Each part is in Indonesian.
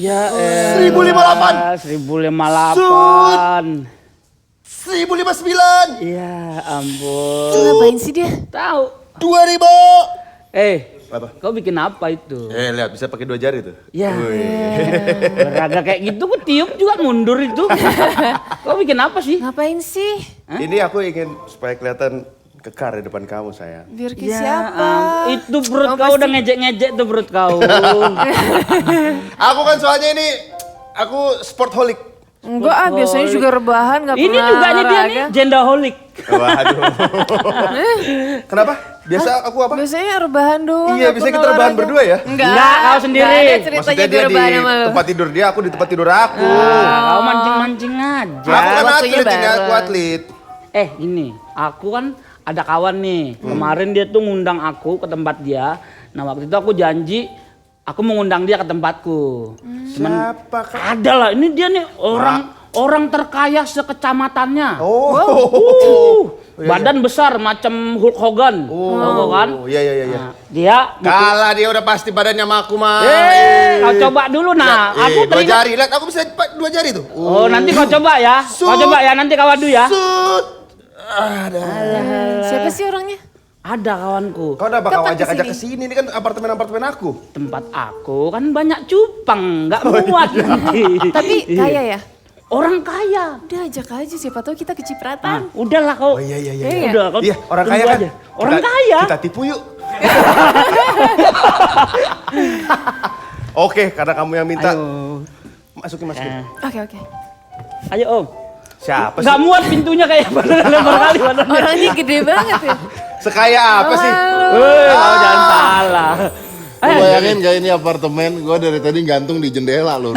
Ya 1058. 1058. 1059. Ya ampun. Ngapain sih dia? Tahu. 2000. Apa? Kau bikin apa itu? Lihat bisa pakai 2 jari tuh. Ya. Beragak kayak gitu ku tiup juga mundur itu. Kau bikin apa sih? Ngapain sih? Ini aku ingin supaya kelihatan kekar di depan kamu sayang. Biar ke siapa? Itu perut kau udah ngejek-ngejek tuh perut kau. Aku kan soalnya ini aku sportholic. Enggak biasanya juga rebahan gak Ini pernah juga nih dia nih olahraga. jendaholic. Waduh. Kenapa? Biasa aku apa? Biasanya rebahan doang. Iya, gak biasanya pernah kita rebahan olahraga. berdua ya? Enggak, kau sendiri. Enggak ada ceritanya Maksudnya gue dia di rebahan sama lu. tempat tidur dia, aku di tempat tidur aku. Kau mancing-mancing aja. Aku kan waktunya atlet ini, aku bareng. atlet. Ini, aku kan ada kawan nih. Kemarin dia tuh ngundang aku ke tempat dia. Nah waktu itu aku janji aku mengundang dia ke tempatku. Siapa kan? Ada lah, ini dia nih orang terkaya sekecamatannya. Badan besar macam Hulk Hogan. Tahu kan? Iya. Nah, dia Kalah dia udah pasti badannya sama aku mah. kau coba dulu nah. Aku 2 teringat. jari, lihat aku bisa 2 jari tuh. Oh, nanti kau coba ya. Kau Sut. coba ya, nanti kau adu ya. Sut. Ada. Siapa sih orangnya? Ada kawanku. Kau udah bakal Kapan ajak-ajak kesini? ke sini, ini kan apartemen aku. Tempat aku kan banyak cupang, nggak muat nanti. Tapi kaya ya? Orang kaya. Udah ajak aja siapa tahu kita kecipratan. Udahlah kau. Oh iya. Udah kau. Iya, orang tunggu kaya kan. aja. Orang kaya. Kita tipu yuk. Oke, karena kamu yang minta. Ayo. Masukin. Oke. Ayo Om. Siapa sih? Nggak muat pintunya kayak badan lebar kali badannya. Orangnya gede banget ya. Sekaya apa sih? Woi, kau jangan salah. Lu bayangin gak ini apartemen, gue dari tadi gantung di jendela loh.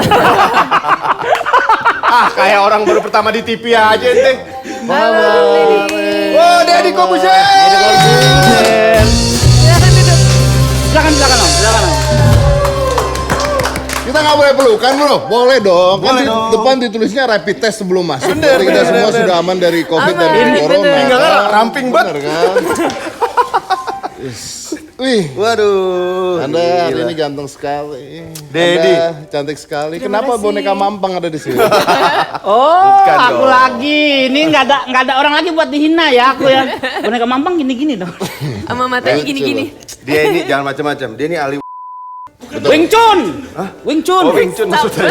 Kayak orang baru pertama di TV aja ente. Halo, Lady. Wah, Deddy Corbuzier. Silakan duduk. Silakan Om, silakan Om. Kita gak boleh pelukan bro? Boleh dong. Boleh Kan dong. depan ditulisnya rapid test sebelum masuk. Bener, Jadi kita bener, semua bener. sudah aman dari COVID dan Aman, dari corona. bener. Tinggal ramping banget. Bener kan? Wih, Waduh. Anda hari gila. ini ganteng sekali. Deddy. Anda cantik sekali. Terima Kenapa kasih. boneka mampang ada di sini? Oh, Bukan aku dong. lagi. Ini nggak ada orang lagi buat dihina ya aku ya. Boneka mampang gini-gini dong. Sama matanya gini-gini. Dia ini jangan macam-macam. Dia ini ahli. Wing Chun. Wing Chun. Oh, Wing Chun maksudnya.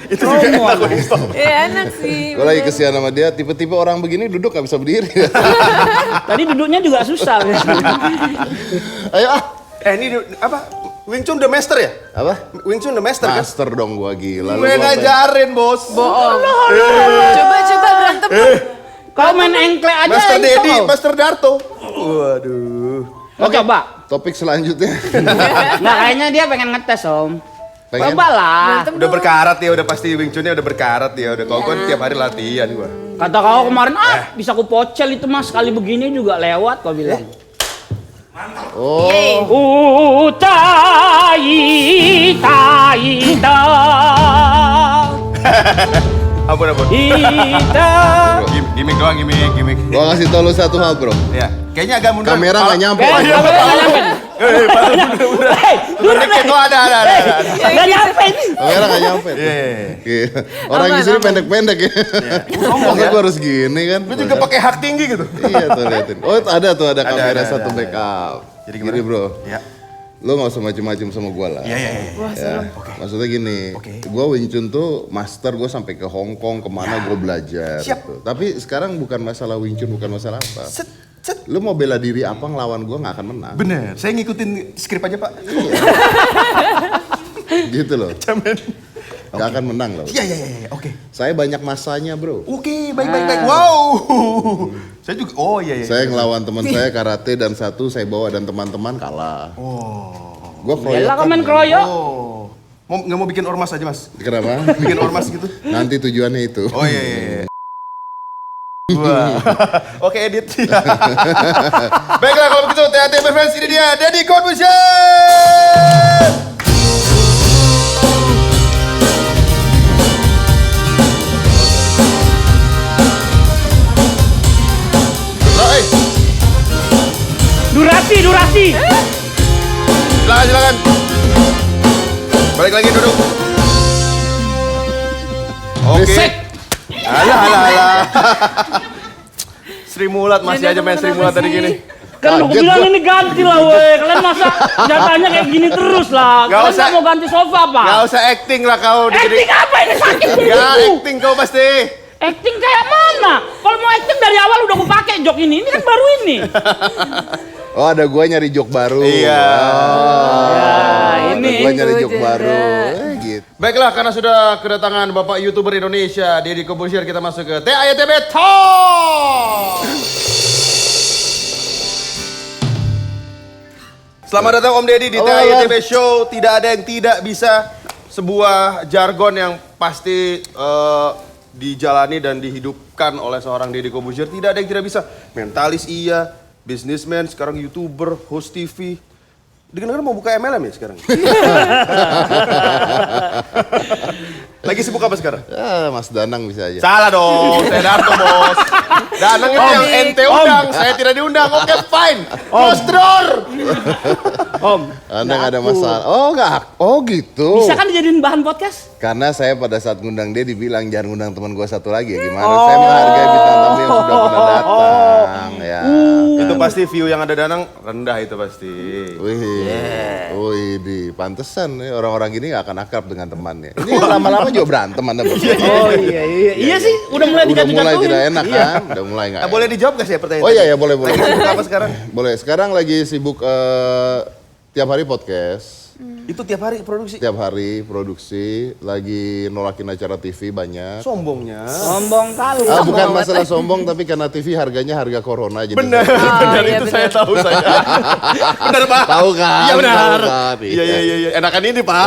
Itu juga enak loh, stop. Enak sih. Gue lagi kesian sama dia, tipe-tipe orang begini duduk gak bisa berdiri. Tadi duduknya juga susah. Ayo ah. Ini apa? Wing Chun the master ya? Apa? Wing Chun the master kan? Master dong gua gila. Lu Gue gua ngajarin, Bos. Bohong. Coba berantem. Kau main engklek aja. Master itu Deddy, kau. Master Darto. Waduh. Oke, coba. Topik selanjutnya. Nggak, kayaknya dia pengen ngetes Om. Pengen? Coba lah. Udah berkarat ya, udah pasti Wing Chunnya udah berkarat ya. Udah kau kan tiap hari latihan gua. Kata kau kemarin, bisa ku pocel itu mas. Sekali begini juga lewat kau bilang. Oh, Tai, Ampun. ita. Gimik doang, gimik. gua kasih tau lu satu hal bro. Ya, kayaknya agak mundur. Kamera nggak nyampe. Duduk itu ada. Gak nyampe ini. Kamera nggak nyampe. Iya. Iya. Orang di sini pendek-pendek ya. Masa gua harus gini kan? Lu juga pakai hak tinggi gitu. Iya tuh liatin. Oh ada kamera ada, satu ada. backup. Jadi Gini gimana? bro. Iya. Lu nggak usah macem-macem sama gua lah. Iya. Wah, Ya, maksudnya gini, gue Wing Chun tuh master, gue sampai ke Hong Kong, kemana gue belajar. Siap. Gitu. Tapi sekarang bukan masalah Wing Chun, bukan masalah apa. Set. Lu mau bela diri apa ngelawan gue nggak akan menang. Bener, saya ngikutin skrip aja Pak. Gitu loh. Gak akan menang loh. Iya, oke. Saya banyak masanya bro. Oke, baik. Wow. Saya juga, oh iya. Saya ngelawan teman saya karate dan satu saya bawa dan teman-teman kalah. Oh. Gue Yalah kau main keroyokan. keroyok. Oh. Nggak mau bikin ormas aja Mas? Kenapa? Bikin ormas gitu? Nanti tujuannya itu. Oh iya. Wah. Oke, edit. Baiklah kalau begitu, THT Fans ini dia Deddy Corbuzier. Durasi. Silakan. Balik lagi duduk. Oke. Alah. Sri Mulat masih aja main Sri Mulat tadi gini. Kan aku Kaget bilang gua. ini ganti lah weh. Kalian masa jatahnya kayak gini terus lah. Nggak Kalian usah. nggak mau ganti sofa apa? Gak usah acting lah kau. Acting apa ini sakit Gak ini? acting kau pasti. Acting kayak mana? Kalau mau acting dari awal udah aku pakai jok ini. Ini kan baru ini. Oh ada gua nyari jok baru. Iya. Ya, ini. Gua nyari jok Juga. baru. Gitu. Baiklah, karena sudah kedatangan Bapak YouTuber Indonesia, Deddy Corbuzier, kita masuk ke TAYTB Talk. Selamat datang Om Deddy di TAYTB Show. Tidak ada yang tidak bisa. Sebuah jargon yang pasti dijalani dan dihidupkan oleh seorang Deddy Corbuzier. Tidak ada yang tidak bisa. Mentalis iya, businessman, sekarang YouTuber, host TV. Dengar-dengar mau buka MLM ya sekarang? Lagi sibuk apa sekarang? Ya, Mas Danang bisa aja. Salah dong, saya Darto bos. Danang itu yang ente undang, saya tidak diundang. Oke, fine. Close the door. Om. Anda nggak ada masalah. Oh nggak. Oh gitu. Bisa kan dijadiin bahan podcast? Karena saya pada saat ngundang dia dibilang jangan ngundang teman gua satu lagi ya gimana? Saya menghargai bintang tamu yang sudah pernah datang. Ya. Itu pasti view yang ada Danang rendah itu pasti. Wih, di pantesan nih orang-orang gini nggak akan akrab dengan temannya. Ini lama-lama juga berantem Anda berdua. Oh iya. Iya sih, udah mulai Udah mulai dijatuh-jatuhin. tidak enak kan? Udah mulai nggak? Boleh dijawab gak sih ya pertanyaan? Oh iya ya boleh boleh. Lagi sibuk apa sekarang? Boleh. Sekarang lagi sibuk tiap hari podcast. Itu tiap hari produksi. Tiap hari produksi, lagi nolakin acara TV banyak. Sombongnya. Sombong kali. Bukan masalah sombong, tapi karena TV harganya harga corona. Jadi Benar, saya- benar iya, itu benar. saya tahu saya. Benar Pak. Tahu kan? Iya benar. Tahu kan? Iya. Enakan ini Pak.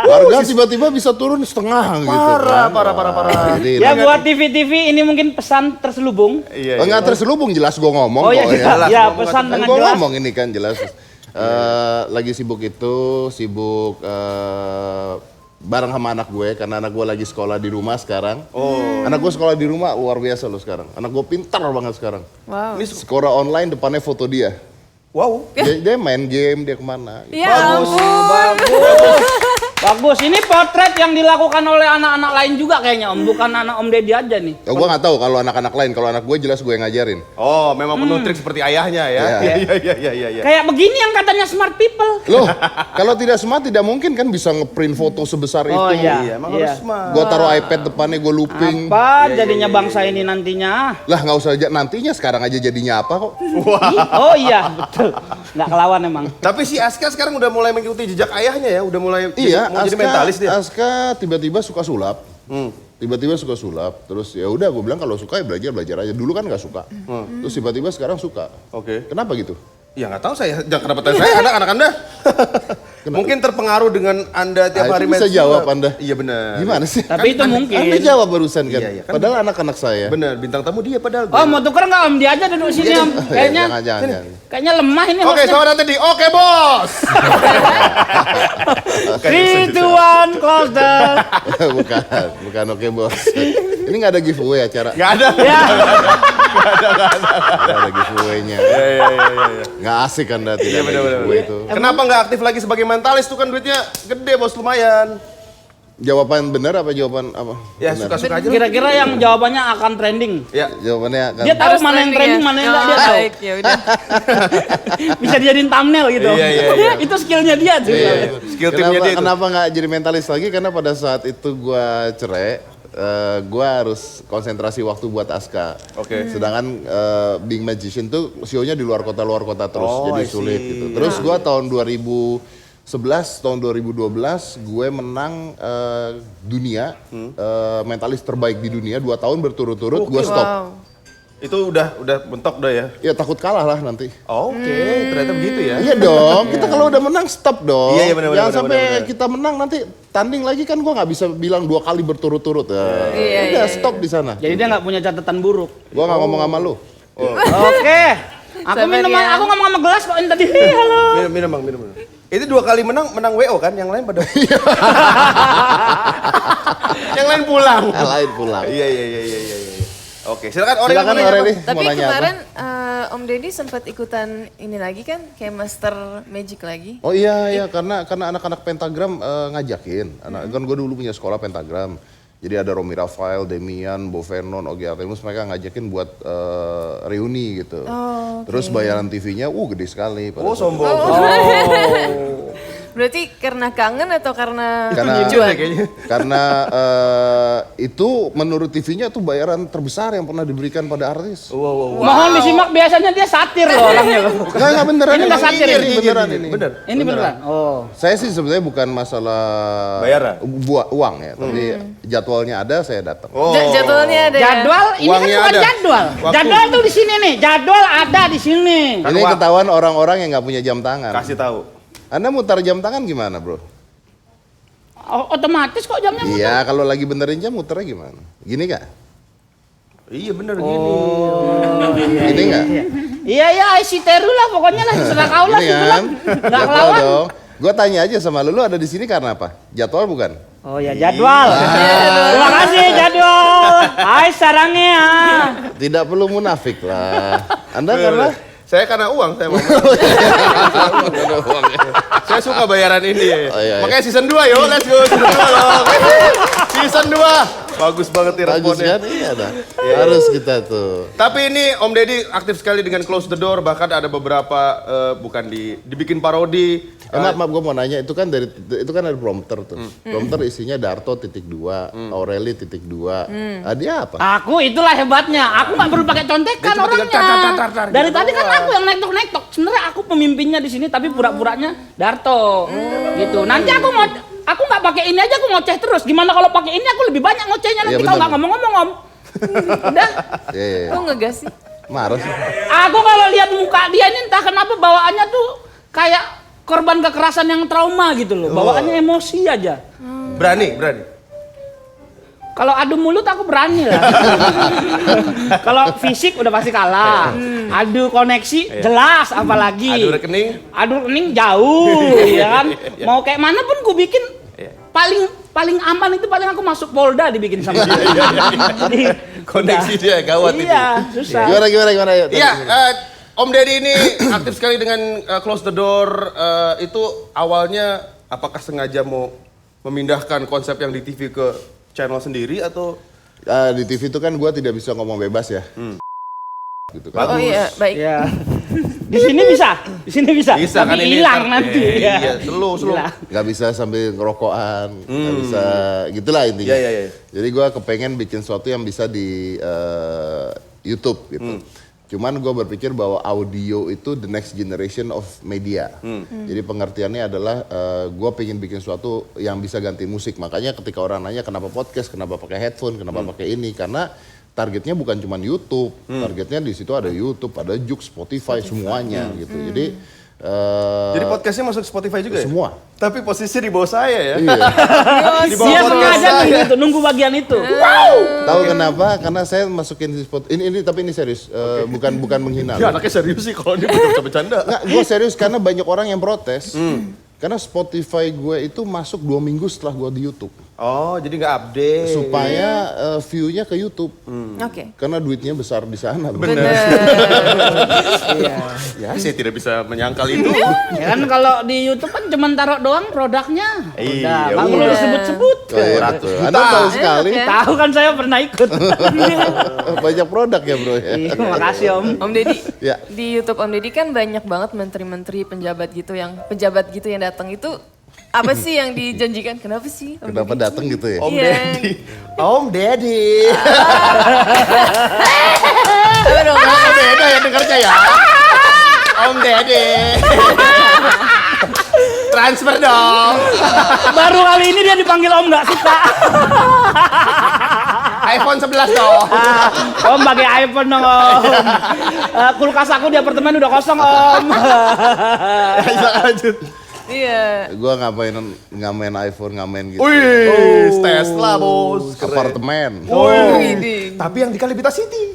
Harga tiba-tiba bisa turun setengah gitu. Parah, kan. parah. Jadi, Ya buat TV-TV ini mungkin pesan terselubung. Iya. enggak terselubung jelas gue ngomong Oh iya, kok ya. jelas. ya Ngomong pesan Kan dengan gue jelas. ngomong ini kan jelas. Lagi sibuk itu, sibuk bareng sama anak gue karena anak gue lagi sekolah di rumah sekarang. Oh. Anak gue sekolah di rumah luar biasa loh sekarang. Anak gue pintar banget sekarang. Wow. Ini Sekolah online depannya foto dia. wow. Dia main game, dia kemana. Ya ampun. Bagus, ini potret yang dilakukan oleh anak-anak lain juga kayaknya Om, bukan anak Om Deddy aja nih. Oh, gue nggak tahu kalau anak-anak lain, kalau anak gue jelas gue yang ngajarin. Oh, memang penuh trik seperti ayahnya ya. Iya. Kayak begini yang katanya smart people. Loh, kalau tidak smart tidak mungkin kan bisa ngeprint foto sebesar Oh itu. iya. Iya, emang harus smart. Gue taruh iPad depannya, gue looping. Apa jadinya bangsa ini nantinya? Lah nggak usah nantinya, sekarang aja jadinya apa kok. Oh iya, betul. Nggak kelawan emang. Tapi si Aska sekarang udah mulai mengikuti jejak ayahnya ya, udah mulai Iya, mau jadi mentalis dia. Aska tiba-tiba suka sulap. Tiba-tiba suka sulap. Terus ya udah gue bilang kalau suka ya belajar aja. Dulu kan nggak suka. Terus tiba-tiba sekarang suka. Oke. Kenapa gitu? Ya nggak tahu saya, jangan kenapa tanya saya, anak Anda. Mungkin terpengaruh dengan Anda tiap Ah, hari itu bisa main jawab sulap. Anda. Iya benar. Gimana sih? Tapi itu mungkin. Anda jawab barusan kan. Iya, kan. Padahal anak-anak saya. Benar, bintang tamu dia padahal. Oh mau tuker nggak Om? Dia aja duduk sini Om. Kayaknya Jangan. kayaknya lemah ini Oke, hostnya. selamat datang di Oke Bos. 3, 2, 1, close the. bukan oke bos. Ini nggak ada giveaway acara. Nggak ada. Ya. Nggak ada giveaway-nya. Iya. Nggak asik Anda tidak Iya ada benar. giveaway itu. Kenapa nggak aktif lagi sebagai mentalis tuh kan duitnya gede bos lumayan. Jawaban benar apa jawaban apa? Ya Benar. suka-suka aja. lah. Kira-kira yang jawabannya akan trending. Ya. Jawabannya kan. Dia tahu Harus mana yang trending, ya? mana yang enggak dia Oh, tahu. baik, ya udah. Bisa dijadiin thumbnail gitu. Iya. Itu skillnya dia tuh. Skill timnya dia itu. Kenapa nggak jadi mentalis lagi? Karena pada saat itu gua cerai, gua harus konsentrasi waktu buat Aska. Oke. Sedangkan Being Magician tuh show-nya di luar kota terus, Oh, jadi I see. sulit gitu. Terus gua tahun 2011, tahun 2012 gue menang dunia mentalis terbaik di dunia 2 tahun berturut-turut gue stop. Wow. Itu udah mentok dah ya. Ya takut kalah lah nanti. Oke, ternyata begitu ya. Iya dong, kita kalau udah menang stop dong. Iya, benar, Jangan benar, sampai benar. kita menang nanti tanding lagi kan gue nggak bisa bilang 2 kali berturut-turut. Iya, Udah iya, stop di sana. Jadi dia nggak punya catatan buruk. Gue nggak ngomong sama lu. Oke. Aku Sabar minum, ya. aku ngomong sama gelas kok ini tadi. Halo. Minum Bang. Itu 2 kali menang WO kan, yang lain pada. Yang lain pulang. Lain pulang. Iya. Oke, silakan Orel. Silakan Orel. Tapi Mau nanya apa? kemarin Om Deddy sempat ikutan ini lagi kan, kayak Master Magic lagi. Oh iya karena anak-anak pentagram ngajakin. Kan gue dulu punya sekolah pentagram. Jadi ada Romy Rafael, Demian, Bo Vernon, Ogi Artemus, mereka ngajakin buat reuni gitu. Terus bayaran TV-nya gede sekali. Oh, sombong. Berarti karena kangen atau karena Karena- tujuan? Karena itu menurut TV-nya tuh bayaran terbesar yang pernah diberikan pada artis. Mohon disimak, biasanya dia satir loh orangnya. Enggak beneran. Ini nggak satir, ini beneran ini. Bener. Ini beneran. Oh. Saya sih sebenarnya bukan masalah Bayaran? uang ya, tapi jadwalnya ada saya datang. Oh. Jadwalnya ada ya? Jadwal ini kan Uangnya bukan ada. jadwal. Waktu. Jadwal tuh di sini nih. Jadwal ada di sini. Ini ketahuan orang-orang yang nggak punya jam tangan. Kasih tahu. Anda mutar jam tangan gimana, bro? Otomatis kok jamnya. Iya, kalau lagi benerin jam muternya gimana? Gini nggak? Iya bener gini. Gini nggak? Iya ya, isi teru lah pokoknya lah terserah kau lah Gini gitu kan? lah. Enggak Jadwal lawan. dong. Gue tanya aja sama lu ada di sini karena apa? Jadwal bukan? Oh ya jadwal. Terima kasih jadwal. Hai sarangnya. Tidak perlu munafik lah. Anda karena? Saya karena uang saya mau. Saya suka bayaran ini. iya. Makanya season 2 yuk, let's go season 2 dong. Season 2. Bagus banget nih Bagus responnya. kan? Iya dah. Harus kita tuh. Tapi ini Om Deddy aktif sekali dengan Close the Door, bahkan ada beberapa bukan dibikin parodi. Maaf, gue mau nanya itu kan ada prompter tuh. Prompter isinya Darto .2, Aureli .2. Dia apa? Aku itulah hebatnya. Aku nggak perlu pakai contekan Dia cuma tinggal orangnya. tar, Dari gitu tadi kan doang. aku yang nektok-nektok. Sebenarnya aku pemimpinnya di sini tapi pura-puranya Darto. Gitu. Nanti aku nggak pakai ini aja, aku ngoceh terus. Gimana kalau pakai ini aku lebih banyak ngocehnya nanti Iya, kalau bener. nggak ngomong-ngomong Om. Udah. Iya. Kok ngegas sih? Marah sih. Aku kalau lihat muka dia ini entah kenapa bawaannya tuh kayak korban kekerasan yang trauma gitu loh. Bawaannya emosi aja. Berani. Kalau adu mulut aku berani lah. Kalau fisik udah pasti kalah. Adu koneksi jelas apalagi. Adu rekening. Jauh ya kan. Mau kayak mana pun ku bikin paling aman itu paling aku masuk Polda dibikin sama dia. Jadi, Koneksi udah. dia gawat itu. Iya, susah. Gimana? Yuk, Iya, Om Deddy ini aktif sekali dengan Close the Door. Itu awalnya apakah sengaja mau memindahkan konsep yang di TV ke channel sendiri atau? Di TV itu kan gue tidak bisa ngomong bebas ya. Gitu kan. Oh iya, baik. Iya. Di sini bisa. Bisa Tapi kan ini hilang ntar- nanti. Iya, slow. Hilang. Gak bisa sambil ngerokokan, gak bisa gitulah intinya. Iya. Jadi gue kepengen bikin sesuatu yang bisa di YouTube gitu. Cuman gue berpikir bahwa audio itu the next generation of media. Jadi pengertiannya adalah gue pengen bikin sesuatu yang bisa ganti musik. Makanya ketika orang nanya kenapa podcast, kenapa pakai headphone, kenapa pakai ini, karena targetnya bukan cuma YouTube, targetnya di situ ada YouTube, ada Joox, Spotify, semuanya gitu. Jadi Podcastnya masuk Spotify juga ya? semua. Tapi posisi di bawah saya ya. Iya. Di bawah Dia podcast sengaja saya. nunggu bagian itu. Tahu kenapa? Karena saya masukin di spot. Ini tapi ini serius, bukan menghina. Ya loh. anaknya serius sih kalau dia bercanda-bercanda. Nggak, gue serius karena banyak orang yang protes. Karena Spotify gue itu masuk 2 minggu setelah gue di YouTube. Oh, jadi nggak update. Supaya view-nya ke YouTube. Oke. Karena duitnya besar di sana. loh. Bener. Ya, saya tidak bisa menyangkal itu. Ya kan kalau di YouTube kan cuma taruh doang produknya. Iya, Udah, nggak perlu udah. disebut-sebut. Oh, iya, betul. Anda tahu sekali. Enak, Tahu kan saya pernah ikut. Banyak produk ya bro ya. Iya, makasih Om. Om Deddy, Ya. di YouTube Om Deddy kan banyak banget menteri-menteri pejabat gitu yang datang itu apa sih yang dijanjikan? Kenapa sih? Om Kenapa Deddy? datang gitu ya? Om Iya. Deddy. Om Deddy. Apa dong? Beda ya dengarnya ya. Om Deddy. Transfer dong. Baru kali ini dia dipanggil Om nggak suka. iPhone 11 dong. Om pakai iPhone dong Om. Kulkas aku di apartemen udah kosong Om. Silakan lanjut. Iya. Gua nggak main iPhone, nggak main gitu. Wih, Tesla bos. Keren. Apartemen. Widih. Tapi yang di Kalibita City.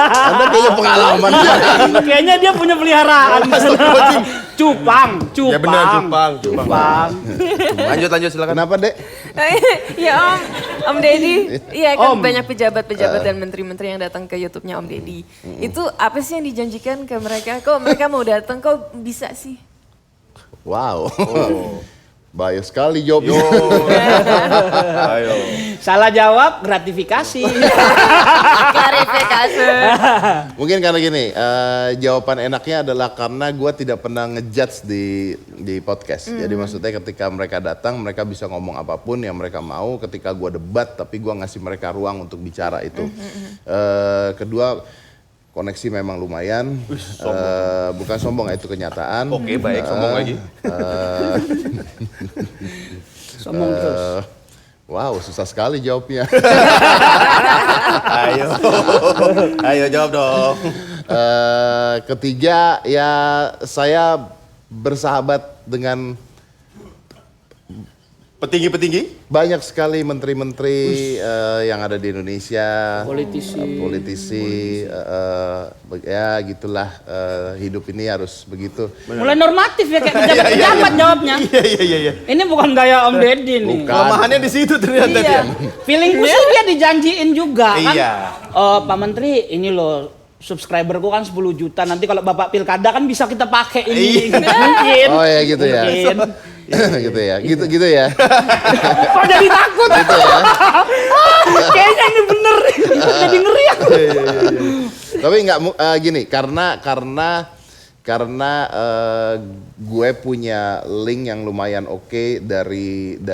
Anda kayaknya pengalaman. Kayaknya dia punya peliharaan. Cupang. Ya benar, cupang. Lanjut silakan. Kenapa dek? Ya Om Deddy, iya kan Om. banyak pejabat-pejabat dan menteri-menteri yang datang ke YouTube-nya Om Deddy. Itu apa sih yang dijanjikan ke mereka? Kok mereka mau datang? Kok bisa sih? Wow. Bahaya sekali jawabnya. Yo. Ayo. Salah jawab gratifikasi. Klarifikasi. Mungkin karena gini, jawaban enaknya adalah karena gue tidak pernah ngejudge di podcast. Jadi maksudnya ketika mereka datang, mereka bisa ngomong apapun yang mereka mau. Ketika gue debat, tapi gue ngasih mereka ruang untuk bicara itu. Kedua, koneksi memang lumayan. Bukan sombong, itu kenyataan. Oke, baik, sombong lagi. Sombong terus. Wow, susah sekali jawabnya. Ayo. Ayo jawab dong. Ketiga, ya saya bersahabat dengan Petinggi-petinggi? banyak sekali menteri-menteri yang ada di Indonesia, politisi, ya gitulah, hidup ini harus begitu. Mulai normatif ya kayak pejabat-pejabat jawabnya. Iya. Ini bukan gaya Om Deddy nih. Bukan. Kelemahannya di situ ternyata dia. Feelingku sih dia dijanjiin juga kan. Iya. Pak Menteri, ini loh subscriberku kan 10 juta. Nanti kalau Bapak Pilkada kan bisa kita pakai ini. Mungkin. Oh ya gitu ya. Mungkin. gitu ya. Kok jadi takut? Gitu ya. Kayaknya ini bener. Jadi ngeri aku. Tapi nggak gini, karena gue punya link yang lumayan oke dari 10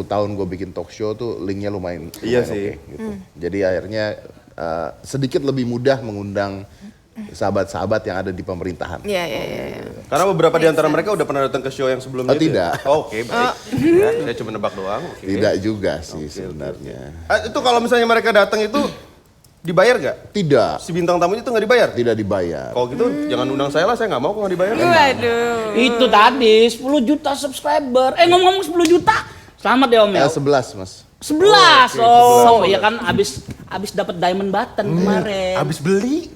tahun gue bikin talk show tuh linknya lumayan Iya sih. oke, gitu. Jadi akhirnya sedikit lebih mudah mengundang sahabat-sahabat yang ada di pemerintahan. Iya. Karena beberapa di antara mereka udah pernah datang ke show yang sebelumnya. Oh, itu tidak. ya? Oh, oke, baik. Ya, saya cuma nebak doang. Oke. Tidak juga sih sebenarnya. Itu kalau misalnya mereka datang itu dibayar nggak? Tidak, Si bintang tamunya itu nggak dibayar? tidak dibayar. Kalau gitu jangan undang saya lah, saya nggak mau kalau nggak dibayar. Waduh. Itu tadi 10 juta subscriber. Ngomong-ngomong 10 juta. Selamat ya Om ya. 11 mas. 11. Oh, iya kan abis dapat diamond button kemarin. Abis beli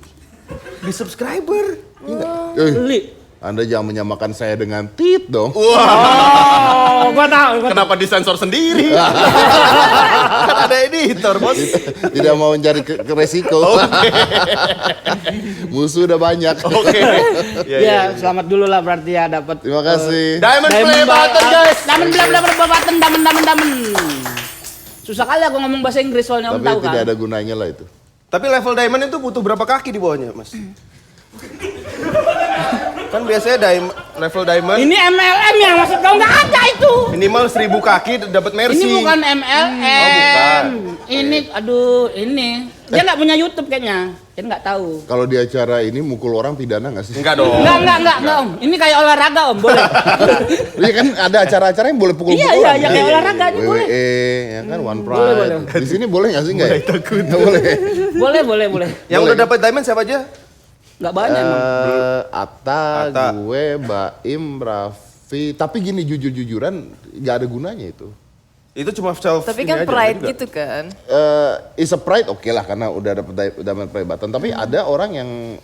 di subscriber. Beli. Anda jangan menyamakan saya dengan Tit dong. Oh, gua tahu. Kenapa disensor sendiri? Kan ada editor, Bos. Tidak mau mencari ke resiko. Musuh udah banyak. Oke. Ya, selamat dulu lah berarti ya dapat. Terima kasih. Diamond play button, guys. Diamond button. Susah kali aku ngomong bahasa Inggris soalnya Om Tapi tahu tidak kan. ada gunanya lah itu. Tapi level diamond itu butuh berapa kaki di bawahnya, Mas? Kan biasanya level diamond Ini MLM yang maksud kau nggak ada itu. minimal 1000 kaki dapat mercy. Ini bukan MLM. Oh, bukan. Ini aduh ini. Dia nggak punya YouTube kayaknya. Dia nggak tahu. Kalau di acara ini mukul orang pidana nggak sih? Enggak dong. Enggak Om. Ini kayak olahraga Om, boleh. Iya kan ada acara-acara yang boleh pukul-pukul Iya, orang. kayak olahraga aja boleh. WWE, ya kan One Pride. boleh. Di sini boleh nggak sih nggak? Ya? Nggak boleh. Boleh. Yang udah dapat diamond siapa aja? Nggak banyak emang. Atta, gue, Baim, Raffi. Tapi gini jujur-jujuran nggak ada gunanya itu. Itu cuma self Tapi ini kan aja, pride juga. gitu kan. Is a pride oke lah karena udah dapet diamond play button. Tapi ada orang yang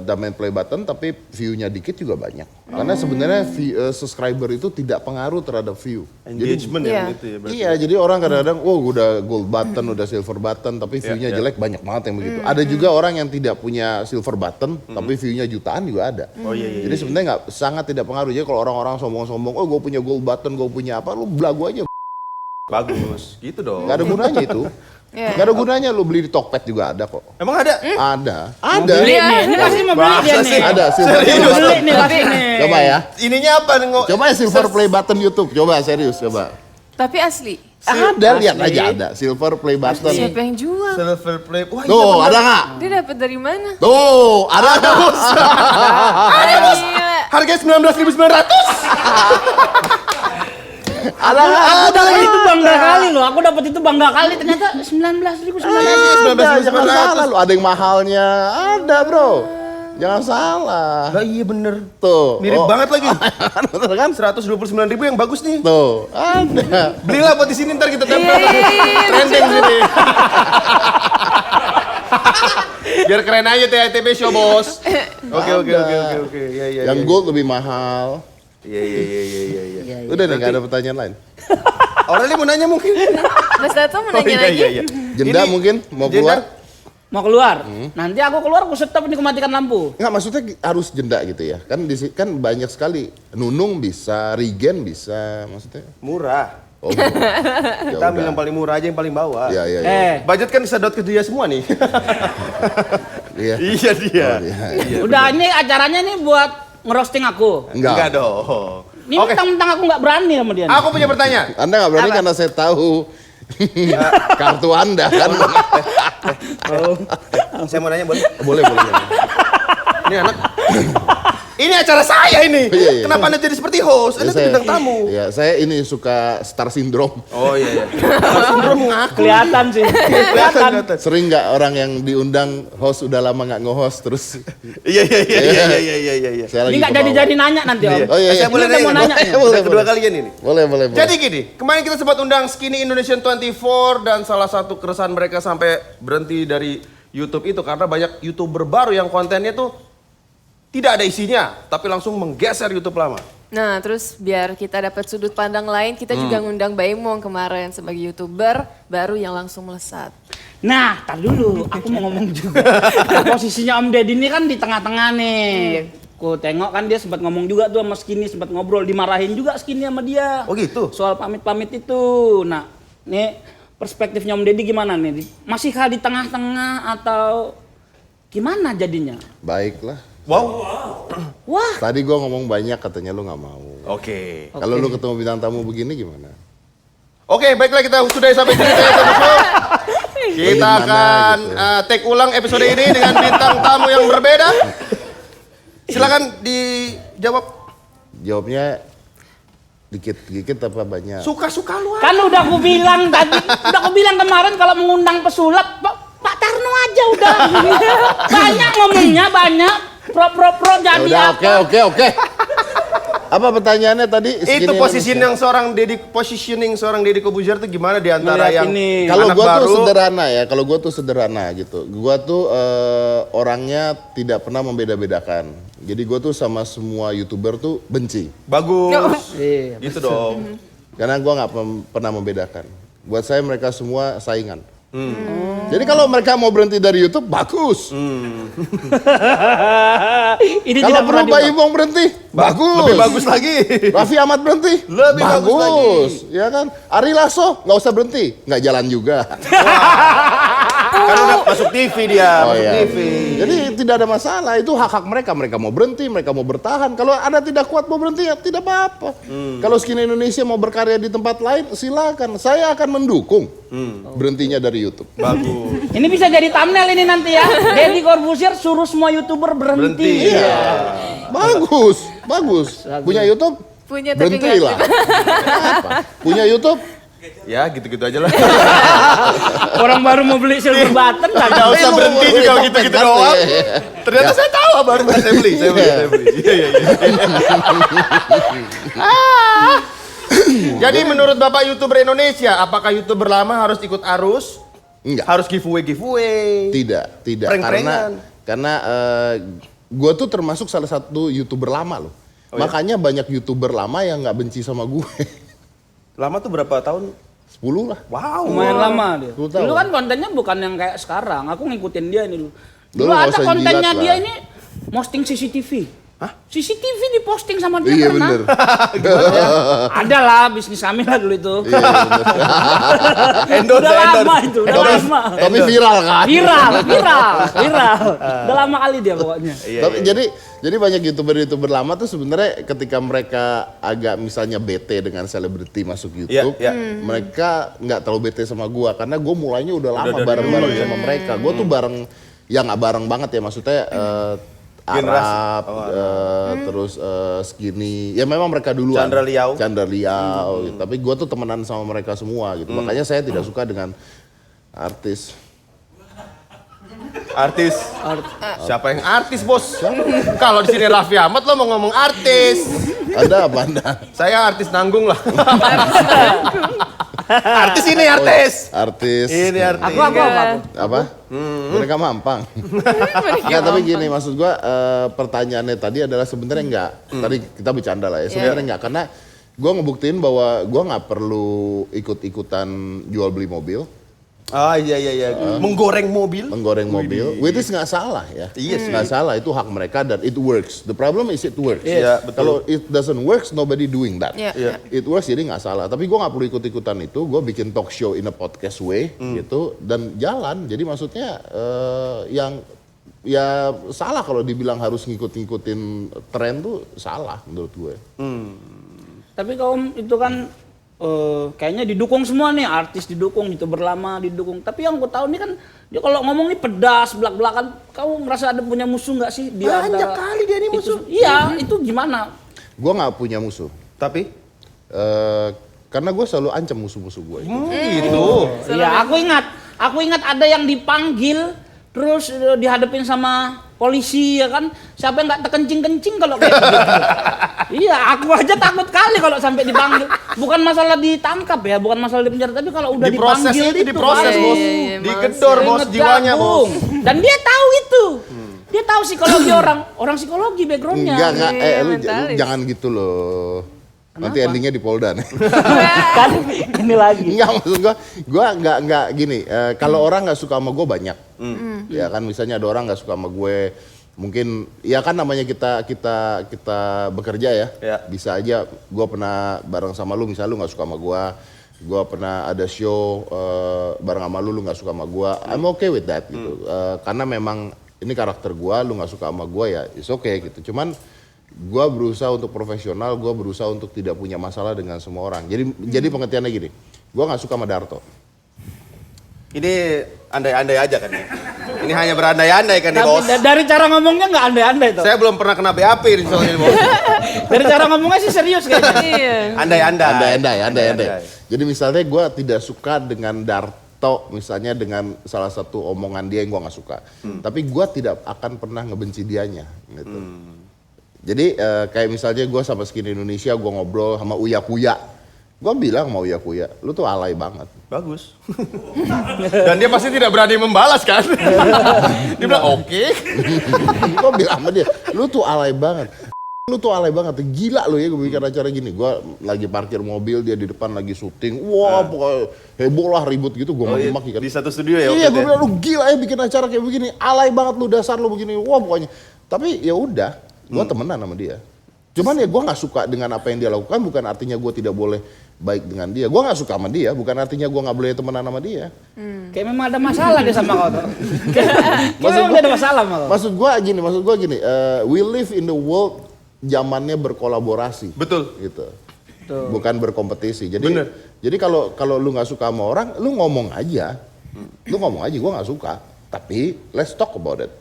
diamond play button tapi view-nya dikit juga banyak. Karena sebenarnya subscriber itu tidak pengaruh terhadap view. Engagement Iya. yang itu ya berarti. Iya, jadi orang kadang-kadang, udah gold button, udah silver button, tapi view-nya jelek banyak banget yang begitu. Ada juga orang yang tidak punya silver button, tapi view-nya jutaan juga ada. Oh iya. Jadi sebenarnya sangat tidak pengaruh. Jadi kalau orang-orang sombong-sombong, gue punya gold button, gue punya apa, lu belagu aja. Bagus, gitu dong. Gak ada gunanya itu. Iya. Gak ada gunanya lu beli di Tokped juga ada kok. Emang ada? Ada. Mau beli nih. Ini pasti mau beli dia Masa nih. sih? Ada silver Mau play beli button. nih pasti nih. Coba ya. Ininya apa nih? Coba ya silver play button YouTube. Coba serius, coba. Tapi asli. Ada, lihat aja ada. Silver play button. Siapa yang jual? Silver play. Wah, iya Tuh, bener. ada nggak? Dia dapat dari mana? Tuh, ada. Gila. Harganya 19.900. Ada nggak? Aku dapat itu bangga kali loh. Aku dapat itu bangga kali. Ternyata 19.900. Ada, jangan salah lu. Ada yang mahalnya. Ada bro. Jangan salah. Lah iya bener. Tuh. Mirip banget lagi. Bener kan? 129.000 yang bagus nih. Tuh, ada. Belilah buat di sini ntar kita tempel. Iya. Trending sini. Biar keren aja TITB show, Bos. Oke. Iya. Yang gold lebih mahal. Iya. Udah nih, nggak ada pertanyaan lain. Aureli mau nanya mungkin. Mas Tato mau Oh nanya lagi? iya. Jenda Ini- mungkin mau Jenda? keluar? mau keluar. Nanti aku keluar, aku stop ini, aku matikan lampu. Nggak, maksudnya harus jeda gitu ya. Kan banyak sekali. Nunung bisa, Rigen bisa, maksudnya. Murah. Oh, ya Kita ambil udah. yang paling murah aja, yang paling bawah. Iya, iya, iya. Budget kan sedot ke dia semua nih. Iya. Iya dia. Oh, iya. Udah, ini acaranya nih buat ngerosting aku. Enggak dong. Ini Oke, mentang-mentang aku nggak berani sama dia. aku punya pertanyaan. Anda nggak berani karena saya tahu kartu Anda kan. Saya mau nanya boleh? Boleh. Ini anak. Ini acara saya ini. Iya. Kenapa Anda jadi seperti host? Anda Ya, bintang tamu. Ya, saya ini suka star syndrome. Oh iya. Sindrom ngaku. Kelihatan sih. Kelihatan. Sering nggak orang yang diundang host udah lama nggak nge-host terus Iya. saya Ini lagi nggak ke jadi-jadi nanya nanti Om. Oh, iya, iya. Saya boleh Ini udah mau nanya nih. Boleh, Kedua boleh. kalian ini. Boleh. Jadi gini, kemarin kita sempat undang Skinny Indonesian 24 dan salah satu keresahan mereka sampai berhenti dari YouTube itu karena banyak YouTuber baru yang kontennya tuh tidak ada isinya, tapi langsung menggeser YouTube lama. Nah, terus biar kita dapat sudut pandang lain, kita juga ngundang Baimong kemarin sebagai YouTuber baru yang langsung melesat. Nah, tar dulu, aku mau ngomong juga. Posisinya Om Deddy ini kan di tengah-tengah nih. Ku tengok kan dia sempat ngomong juga tuh sama Skinny, sempat ngobrol, dimarahin juga Skinny sama dia. Oh gitu? Soal pamit-pamit itu. Nah, nih perspektifnya Om Deddy gimana nih? Masihkah di tengah-tengah atau gimana jadinya? Baiklah. Wow. Wah, Tadi gua ngomong banyak katanya lu nggak mau. Oke. Kalau lu ketemu bintang tamu begini gimana? Oke, baiklah kita sudah sampai di episode show. Kita Gimana akan gitu? take ulang episode ini dengan bintang tamu yang berbeda. Silakan dijawab. Jawabnya dikit apa banyak? Suka-suka lu aja. kan udah aku bilang tadi, udah aku bilang kemarin kalau mengundang pesulap, Pak Tarno aja udah. Banyak ngomongnya, banyak. Pro Ya jadi udah, apa? oke. Apa pertanyaannya tadi? Itu Skinny positioning Indonesia. seorang Deddy Kobuzier tuh gimana di antara Ngeliat yang ini. Kalau anak gua baru? tuh sederhana ya, kalau gua tuh sederhana gitu. Gua tuh orangnya tidak pernah membeda-bedakan. Jadi gua tuh sama semua YouTuber tuh benci. Bagus. Iya, Gitu dong. Karena gua nggak pernah membedakan. Buat saya mereka semua saingan. Jadi kalau mereka mau berhenti dari YouTube, bagus. Ini Kalau tidak perlu pernah Mbak diubah. Imong berhenti, bagus. Lebih bagus lagi. Raffi Ahmad berhenti, Lebih bagus lagi. Ya kan? Ari Lasso nggak usah berhenti, nggak jalan juga. Kan udah masuk TV dia, Oh, masuk iya. TV. Jadi tidak ada masalah, itu hak-hak mereka. Mereka mau berhenti, mereka mau bertahan. Kalau Anda tidak kuat mau berhenti, ya tidak apa-apa. Kalau Skinny Indonesia mau berkarya di tempat lain, silakan. Saya akan mendukung berhentinya dari YouTube. Bagus. Ini bisa jadi thumbnail ini nanti ya. Deddy Corbuzier suruh semua YouTuber berhenti. Berhenti. Bagus. Punya YouTube? Punya tapi nggak Berhentilah. Apa? Punya YouTube? Ya gitu-gitu aja lah. Orang baru mau beli silver button Gak lah. usah lu berhenti mau juga beli gitu-gitu topeng, doang. kan? Iya. Ternyata saya tahu baru saya beli. Iya. Jadi menurut Bapak YouTuber Indonesia, apakah YouTuber lama harus ikut arus? Enggak. Harus giveaway? Tidak. Prank-prankan. Karena gue tuh termasuk salah satu YouTuber lama loh. Oh, iya? Makanya banyak YouTuber lama yang nggak benci sama gue. Lama tuh berapa tahun? 10 lah. Wow. Lumayan lama dia. 10 tahun. Dulu kan kontennya bukan yang kayak sekarang. Aku ngikutin dia ini dulu. Dulu Dulu nggak ada usah kontennya jilat dia lah. ini posting CCTV. Hah? CCTV diposting sama dia Iya pernah. bener. Ada lah bisnis kami lah dulu itu. Iya bener. Endorse, Udah lama endorse. itu, udah lama. Tapi viral kan? Viral. Udah lama kali dia pokoknya. Iya, Tapi iya. jadi banyak YouTuber lama tuh sebenarnya ketika mereka agak misalnya bete dengan selebriti masuk YouTube, Iya. mereka nggak terlalu bete sama gua karena gua mulainya udah lama dari bareng-bareng dulu, ya. sama mereka. Gua tuh bareng, ya nggak bareng banget ya maksudnya. Generasi. Arab, terus Skinny, ya memang mereka duluan. Chandra Liau. Gitu. Tapi gua tuh temenan sama mereka semua gitu. Makanya saya tidak suka dengan artis. Artis. Siapa yang artis, Bos? Kalau di sini Raffi Ahmad lo mau ngomong artis. Ada apa Anda? Saya artis nanggung lah. Artis ini artis. Artis. Ini artis. Aku apa? Apa? Mereka mampang. Nggak, tapi gini maksud gua pertanyaannya tadi adalah sebenarnya enggak. Tadi kita bercanda lah ya. Sebenarnya enggak karena gua ngebuktiin bahwa gua nggak perlu ikut-ikutan jual beli mobil. Ah iya. Menggoreng mobil. menggoreng mobil, which is nggak salah ya. Iya sih. Nggak salah, itu hak mereka dan it works. The problem is it works. Iya, betul. Kalau it doesn't works, nobody doing that. Iya. It works jadi nggak salah. Tapi gue nggak perlu ikut-ikutan itu. Gue bikin talk show in a podcast way gitu dan jalan. Jadi maksudnya yang ya salah kalau dibilang harus ngikut-ngikutin tren tuh salah menurut gue. Tapi kaum itu kan kayaknya didukung semua nih, artis didukung, YouTuber lama didukung. Tapi yang gue tahu nih kan dia kalau ngomong nih pedas, belak-belakan. Kamu merasa ada punya musuh nggak sih? Banyak kali dia nih musuh. Iya, itu gimana? Gue nggak punya musuh. Tapi Karena gue selalu ancam musuh-musuh gue. gitu. Iya, aku ingat ada yang dipanggil terus dihadapin sama polisi ya kan. Siapa yang nggak terkencing-kencing kalau kayak gitu. Iya, aku aja takut kali kalau sampai dipanggil. Bukan masalah ditangkap ya, bukan masalah di penjara, tapi kalau udah Diproses dipanggil itu diproses, Bang. Bos. Iya, Digedor, Bos, Ingat jiwanya, gak, Bos. Bung? Dan dia tahu itu. Dia tahu psikologi orang psikologi backgroundnya. Enggak, Iya, lu mentalis. jangan gitu loh. Nanti endingnya di Polda nih. Kan ini lagi. Enggak, maksud gue enggak gini. Kalau orang nggak suka sama gue banyak. Ya kan misalnya ada orang nggak suka sama gue, mungkin ya kan namanya kita bekerja ya. Ya. Bisa aja gue pernah bareng sama lu, misalnya lu nggak suka sama gue pernah ada show bareng sama lu nggak suka sama gue. I'm okay with that gitu. Karena memang ini karakter gue, lu nggak suka sama gue ya, it's okay gitu. Cuman gue berusaha untuk profesional, gue berusaha untuk tidak punya masalah dengan semua orang. Jadi pengertiannya gini, gue nggak suka sama Darto. Ini andai-andai aja kan ya. Ini hanya berandai-andai kan nih, Tapi Bos. dari cara ngomongnya nggak andai-andai tuh. Saya belum pernah kena BAP di soalnya ini, Bos. Dari cara ngomongnya sih serius kayaknya. Iya. Andai-andai. Jadi misalnya gue tidak suka dengan Darto, misalnya dengan salah satu omongan dia yang gue nggak suka. Tapi gue tidak akan pernah ngebenci dianya. Gitu. Jadi kayak misalnya gue sama Skin Indonesia, gue ngobrol sama Uya Kuya. Gue bilang sama Uya Kuya, lu tuh alay banget. Bagus. Dan dia pasti tidak berani membalas kan. Dia bilang oke. Gue bilang sama dia, lu tuh alay banget. Lu tuh alay banget, gila lu ya gue bikin acara gini. Gue lagi parkir mobil, dia di depan lagi syuting. Wah pokoknya heboh lah, ribut gitu, gue maki-maki kan. Di satu studio ya? Iya, waktu gue itu ya? bilang lu gila ya bikin acara kayak begini, alay banget lu, dasar lu begini. Wah pokoknya. Tapi ya udah, gue temenan sama dia. Cuman ya gue nggak suka dengan apa yang dia lakukan, bukan artinya gue tidak boleh baik dengan dia. Gue nggak suka sama dia, bukan artinya gue nggak boleh temenan sama dia. Kayak memang ada masalah dia sama kau tuh. Kayak memang dia ada masalah sama kau. Maksud gue gini, we live in the world zamannya berkolaborasi. Betul. Gitu. Bukan berkompetisi. Jadi Bener. Jadi kalau lu nggak suka sama orang, lu ngomong aja. Lu ngomong aja, gue nggak suka. Tapi let's talk about it.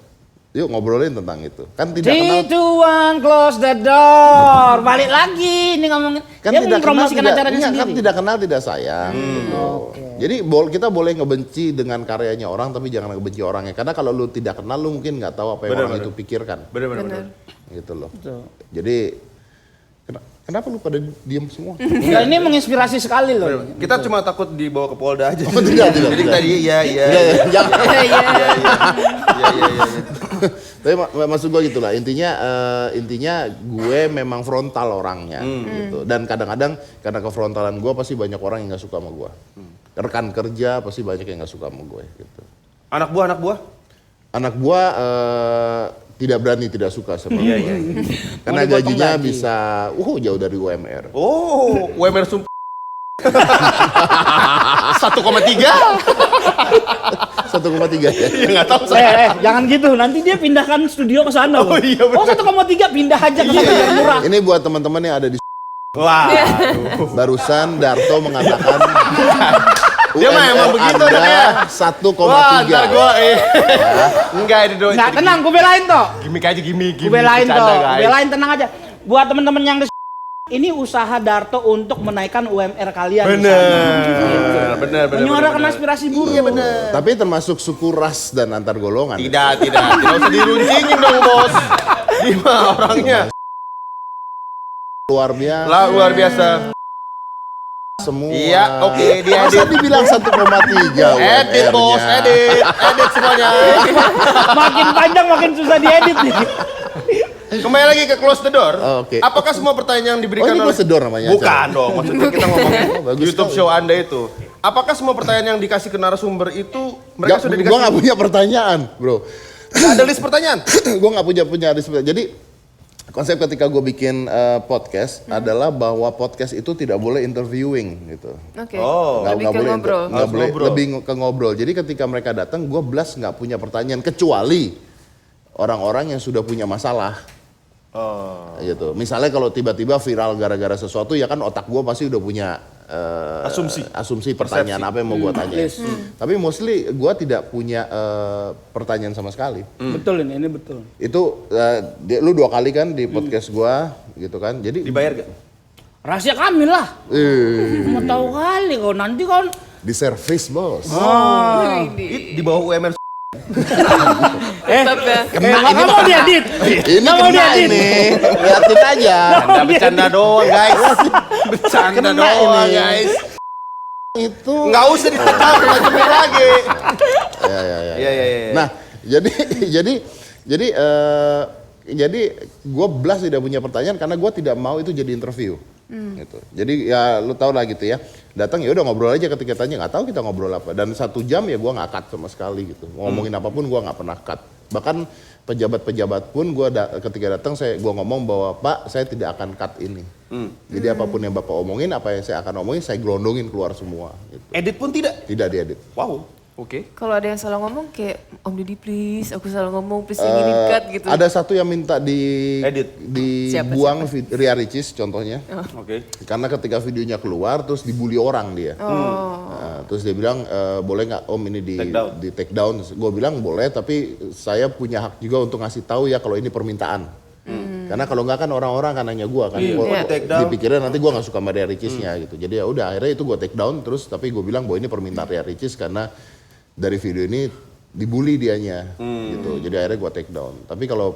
Yuk ngobrolin tentang itu. Kan tidak kenal. 3, 2, 1, close the door. Balik lagi ini ngomongin. Kan Dia tidak kenal, mempromosikan tidak, acaranya enggak, sendiri. kan tidak kenal tidak sayang. Gitu. Jadi kita boleh ngebenci dengan karyanya orang, tapi jangan ngebenci orangnya. Karena kalau lu tidak kenal, lu mungkin nggak tahu apa yang orang itu pikirkan. Bener. Gitu loh. Jadi kenapa lu pada diem semua? Enggak, ini menginspirasi sekali loh. Kita cuma takut dibawa ke Polda aja. Oh, tidak. Jadi tadi iya. Jangan. Iya. Iya. Tapi maksud gue gitulah, intinya gue memang frontal orangnya gitu. Dan kadang-kadang karena kefrontalan gue pasti banyak orang yang nggak suka sama gue. Rekan kerja pasti banyak yang nggak suka sama gue gitu. Anak buah. Anak gue tidak berani tidak suka sama gue. Karena Mau dipotong gajinya gaji. bisa jauh dari UMR. Oh, UMR sumpah. 1,3. 1,3 ya. Ya nggak tahu saya. Jangan gitu. Nanti dia pindahkan studio ke sana. Oh, Bang. iya, bener. 1,3 pindah aja ke sana biar murah. Ini buat teman-teman yang ada di Wah. barusan Darto mengatakan Dia mah emang begitu Anda anaknya. 1,3. Wah, ntar gua enggak ini doi. Nggak, tenang, gue belain toh. Gimik aja gimik. Gue belain bercanda, toh. guys. Belain, tenang aja. Buat temen-temen yang di ini usaha Darto untuk menaikkan UMR kalian. di sana. Bener. Menyuarakan aspirasi buruh. Iya bener. Tapi termasuk suku ras dan antar golongan. Tidak usah diruncingin dong, Bos. Gimana orangnya? Luar biasa. Semua. Iya, oke, dia Masa edit. dibilang 1,3 Edit, UMR-nya? Bos, edit semuanya. Makin panjang makin susah diedit nih. Kembali lagi ke close the door. Oh, oke. Apakah semua pertanyaan yang diberikan Oh, ini close the door namanya Bukan acara. dong, maksudnya kita ngomongin Oh, bagus YouTube sekali. show Anda itu. Apakah semua pertanyaan yang dikasih ke narasumber itu mereka sudah Gue dikasih? nggak punya pertanyaan, bro. Nggak ada list pertanyaan. Gue nggak punya list pertanyaan. Jadi konsep ketika gue bikin podcast adalah bahwa podcast itu tidak boleh interviewing gitu. Oke. Oh. Lebih ke ngobrol. nggak Harus boleh ngobrol. lebih ke ngobrol. Jadi ketika mereka datang, gue blas nggak punya pertanyaan kecuali orang-orang yang sudah punya masalah. Oh. Gitu. Misalnya kalau tiba-tiba viral gara-gara sesuatu, ya kan otak gue pasti udah punya asumsi pertanyaan apa yang mau gue tanya. Tapi mostly gue tidak punya pertanyaan sama sekali. Betul ini betul. Itu lu 2 kali kan di podcast gue gitu kan. Jadi Dibayar gak? Rahasia kami lah. Mau tahu kali kau nanti kan. di service bos. Di bawah UMR. Tetap ya. Nggak mau diedit. Ini Nggak mau kena diedit. ini, liatin aja. Bercanda doang guys. Bercanda Kena doang ini. guys. Itu. Nggak usah ditekan lagi. Ya. Iya. Nah, jadi gue blas tidak punya pertanyaan karena gue tidak mau itu jadi interview. Gitu. Jadi ya lu tau lah gitu ya. Datang ya udah ngobrol aja ketika tanya, nggak tahu kita ngobrol apa. Dan 1 jam ya gue nggak cut sama sekali gitu. Ngomongin apapun gue nggak pernah cut. Bahkan pejabat-pejabat pun gue ketika datang gue ngomong bahwa Pak saya tidak akan cut ini. Jadi apapun yang Bapak omongin, apa yang saya akan omongin saya gelondongin keluar semua. Gitu. Edit pun tidak. Tidak diedit. Wow. Oke. Kalau ada yang salah ngomong kayak Om Deddy please, aku salah ngomong please yang ini cut gitu. Ada satu yang minta Edit. dibuang Ria Ricis contohnya. Oke. Karena ketika videonya keluar terus dibully orang dia. Nah, terus dia bilang boleh nggak Om ini di take down? Gue bilang boleh tapi saya punya hak juga untuk ngasih tahu ya kalau ini permintaan. Karena kalau nggak kan orang-orang kan nanya gue kan. Iya. Take down. Dipikirnya nanti gue nggak suka sama Ria Ricisnya gitu. Jadi ya udah akhirnya itu gue take down terus tapi gue bilang bahwa ini permintaan Ria Ricis karena dari video ini dibully dianya gitu. Jadi akhirnya gue take down. Tapi kalau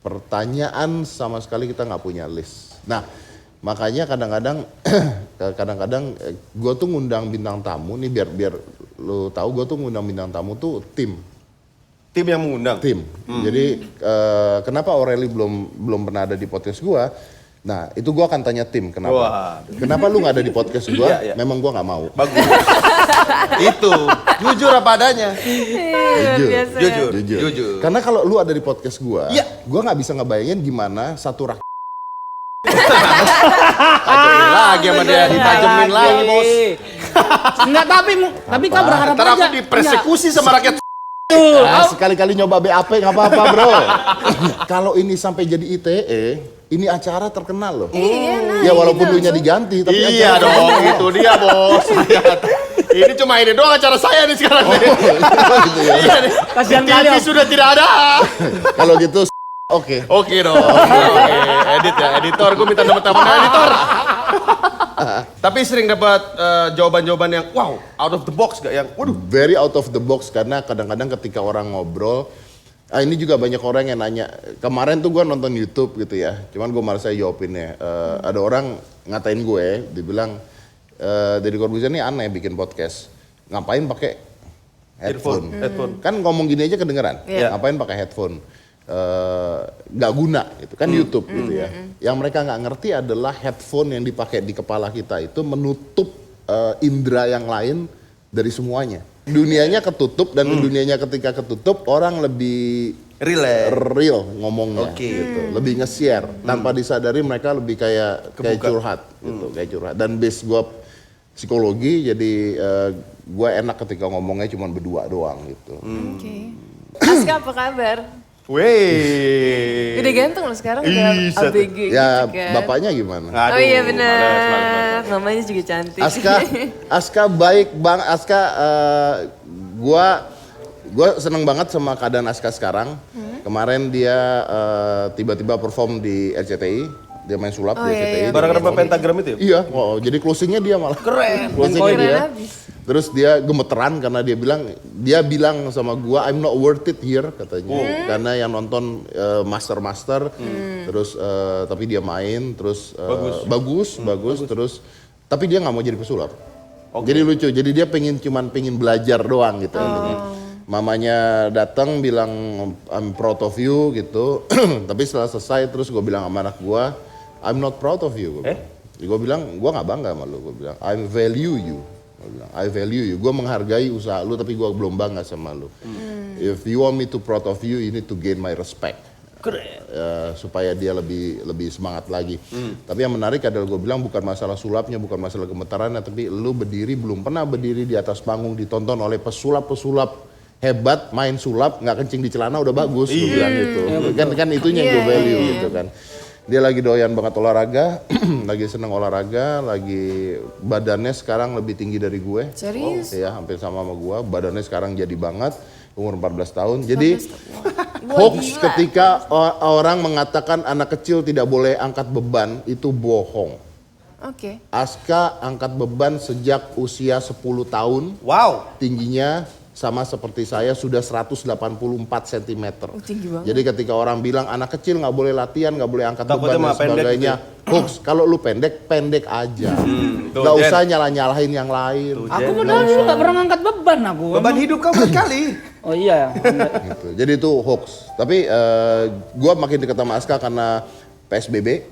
pertanyaan sama sekali kita nggak punya list. Nah makanya kadang-kadang gue tuh ngundang bintang tamu nih biar lo tahu gue tuh ngundang bintang tamu tuh tim. Tim yang mengundang. Jadi kenapa Aureli belum pernah ada di podcast gue? Nah itu gue akan tanya tim kenapa? Wah. Kenapa lu nggak ada di podcast gue? Iya. Memang gue nggak mau. Bagus. Itu jujur apa adanya. Jujur. Biasa. Jujur. Karena kalau lu ada di podcast gua, Iya. gua nggak bisa ngebayangin gimana satu Tajemin lagi sama dia, ditajemin lagi bos. Enggak tapi kau berharap Ntar aja. aku dipersekusi sama rakyat. sekali-kali nyoba BAP nggak apa-apa bro. Kalau ini sampai jadi ITE, ini acara terkenal loh. Iya, nah, Ya walaupun gitu. lu nya diganti, tapi Iya acara dong, itu dia bos. Ini cuma ini doang acara saya nih sekarang nih. gitu ya. Iya nih. Kasihan TV kali, Om. sudah tidak ada. Kalau gitu, oke. Oke dong. Oke. Edit ya, editor. Gue minta nomor telepon editor. Tapi sering dapat jawaban-jawaban yang wow, out of the box gak yang waduh. Very out of the box karena kadang-kadang ketika orang ngobrol, ini juga banyak orang yang nanya. Kemarin tuh gue nonton YouTube gitu ya, cuman gue malas saya jawabinnya. Ada orang ngatain gue, dibilang Deddy Corbuzier ini aneh bikin podcast. Ngapain pakai headphone? Kan ngomong gini aja kedengeran. Iya. Ngapain pakai headphone? Nggak guna gitu kan YouTube gitu ya. Yang mereka nggak ngerti adalah headphone yang dipakai di kepala kita itu menutup indera yang lain dari semuanya. Dunianya ketutup dan dunianya ketika ketutup orang lebih real ngomongnya gitu. Lebih nge-share tanpa disadari mereka lebih kayak curhat gitu, kayak curhat. Dan base gue psikologi jadi gue enak ketika ngomongnya cuma berdua doang gitu. Oke. Aska apa kabar? Wey. Udah ganteng loh sekarang udah ABG Ya gitu kan. bapaknya gimana? Oh iya benar. Mamanya juga cantik. Aska baik bang. Aska, gua seneng banget sama keadaan Aska sekarang. Kemarin dia tiba-tiba perform di RCTI. Dia main sulap di RCTI. Barang apa pentagram itu ya? Iya, jadi closingnya dia malah. Keren. Closingnya dia. Keren abis. Terus dia gemeteran karena dia bilang sama gua I'm not worth it here katanya. Karena yang nonton master terus tapi dia main terus bagus terus tapi dia nggak mau jadi pesulap. Jadi lucu. Jadi dia cuman pengen belajar doang gitu intinya. Mamanya datang bilang I'm proud of you gitu. Tapi setelah selesai terus gue bilang sama anak gua I'm not proud of you. Gue bilang gue nggak bangga sama lu. Gue bilang I value you. Gua bilang, I value you, gue menghargai usaha lu tapi gue belum bangga sama lu. If you want me to proud of you, you need to gain my respect. Supaya dia lebih semangat lagi. Tapi yang menarik adalah gue bilang bukan masalah sulapnya, bukan masalah gemetarannya, tapi lu belum pernah berdiri di atas panggung ditonton oleh pesulap-pesulap hebat, main sulap, nggak kencing di celana udah bagus, gue bilang gitu. Kan itunya yang gue value gitu kan. Dia lagi doyan banget olahraga, lagi seneng olahraga, lagi badannya sekarang lebih tinggi dari gue. Serius? Ya, hampir sama gue. Badannya sekarang jadi banget, umur 14 tahun. Jadi hoax ketika orang mengatakan anak kecil tidak boleh angkat beban, itu bohong. Oke. Aska angkat beban sejak usia 10 tahun. Wow. Tingginya sama seperti saya sudah 184 cm. Tinggi banget. Jadi ketika orang bilang anak kecil nggak boleh latihan, nggak boleh angkat Takutnya beban dan mah pendek sebagainya, hoax. Kalau lu pendek aja. Nggak usah nyalah-nyalahin yang lain. Aku padahal dulu nggak pernah ngangkat beban aku. Beban hidup kamu sekali. Oh iya. Gitu. Jadi itu hoax. Tapi gua makin dekat sama Aska karena PSBB.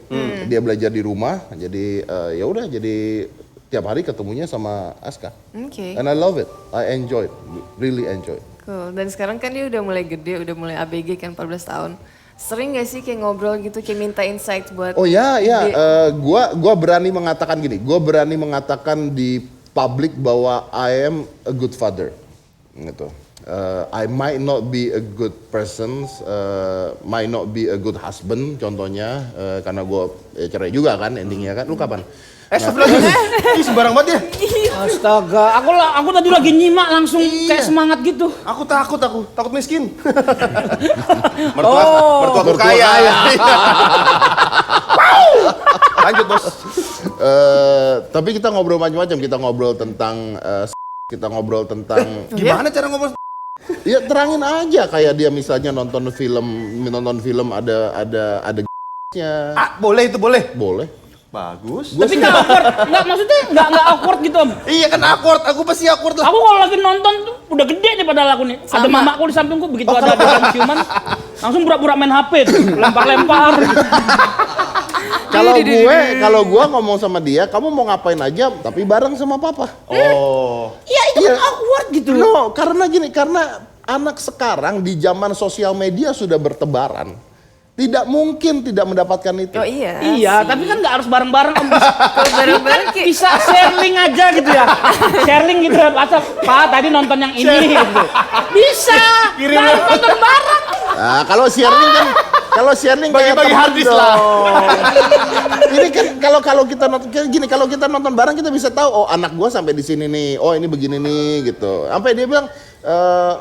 Dia belajar di rumah. Jadi ya udah jadi tiap hari ketemunya sama Aska. Oke. And I love it. I enjoy it. Really enjoy it. Cool. Dan sekarang kan dia udah mulai gede, udah mulai ABG kan 14 tahun. Sering gak sih kayak ngobrol gitu, kayak minta insight buat... Oh ya, gede? gua berani mengatakan gini. Gua berani mengatakan di publik bahwa I am a good father. Gitu. I might not be a good person, might not be a good husband contohnya, karena gua cerai juga kan endingnya kan. Lu kapan? Astagfirullahaladzim. Ih, sembarang banget ya. Astaga, aku tadi lagi nyimak langsung kayak semangat gitu. Aku takut miskin. mertuaku kaya. Wow. Lanjut bos. Tapi kita ngobrol macam-macam. Kita ngobrol tentang kita ngobrol tentang Gimana cara ngobrol? ya terangin aja kayak dia misalnya nonton film ada nya. Boleh itu boleh. Boleh. Bagus. Tapi nggak awkward, nggak maksudnya nggak awkward gitu Om. Iya kan awkward, aku pasti awkward lah. Aku kalau lagi nonton tuh udah gede nih padahal aku nih. Ada mamaku di sampingku begitu ada adegan ciuman, langsung pura-pura main HP tuh, lempar-lempar. Kalau gua ngomong sama dia, kamu mau ngapain aja tapi bareng sama papa. Oh. Iya itu kan awkward gitu. No, karena gini, karena anak sekarang di zaman sosial media sudah bertebaran. Tidak mungkin tidak mendapatkan itu. Oh iya. Iya, sih. tapi kan nggak harus bareng-bareng Om. Kalau bareng-bareng kayak... Bisa share link aja gitu ya. Share link gitu lewat WhatsApp. Pak, tadi nonton yang ini gitu. Bisa. Nggak harus nonton bareng. Nah, kalau sharing kayak Bagi-bagi temen harddisk lah. dong. Ini kan kalau kita nonton gini, kalau kita nonton bareng kita bisa tahu oh anak gua sampai di sini nih. Oh ini begini nih gitu. Sampai dia bilang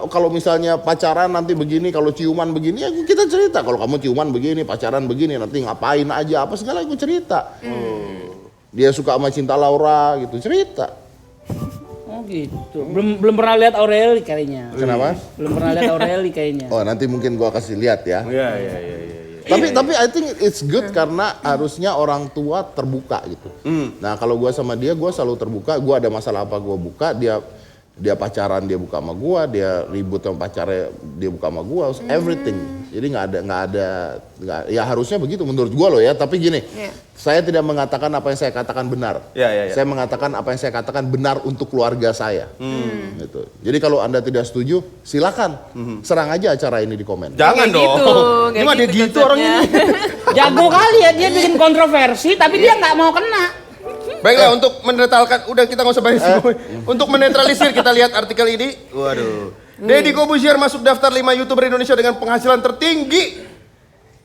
kalau misalnya pacaran nanti begini, kalau ciuman begini ya kita cerita. Kalau kamu ciuman begini, pacaran begini, nanti ngapain aja apa segala aku cerita. Dia suka sama Cinta Laura gitu, cerita. Oh gitu. Belum pernah lihat Aureli kayaknya. Kenapa? Belum pernah lihat Aureli kayaknya. Oh nanti mungkin gua kasih lihat ya. Iya. Tapi I think it's good karena harusnya orang tua terbuka gitu. Nah kalau gua sama dia, gua selalu terbuka. Gua ada masalah apa gua buka, dia pacaran dia buka sama gua, dia ribut sama pacarnya dia buka sama gua, everything. Jadi nggak ada ya harusnya begitu menurut gua loh ya. Tapi gini, saya tidak mengatakan apa yang saya katakan benar. Ya. Saya mengatakan apa yang saya katakan benar untuk keluarga saya. Gitu. Jadi kalau Anda tidak setuju, silakan serang aja acara ini di komen. Jangan Nggak dong. gitu, nggak Gimana dia gitu konsepnya. orangnya ini? Jago kali ya dia bikin kontroversi tapi dia nggak mau kena. Baiklah untuk menetralkan, udah kita nggak usah bahas itu. Untuk menetralisir kita lihat artikel ini. Waduh. Deddy Corbuzier masuk daftar 5 YouTuber Indonesia dengan penghasilan tertinggi.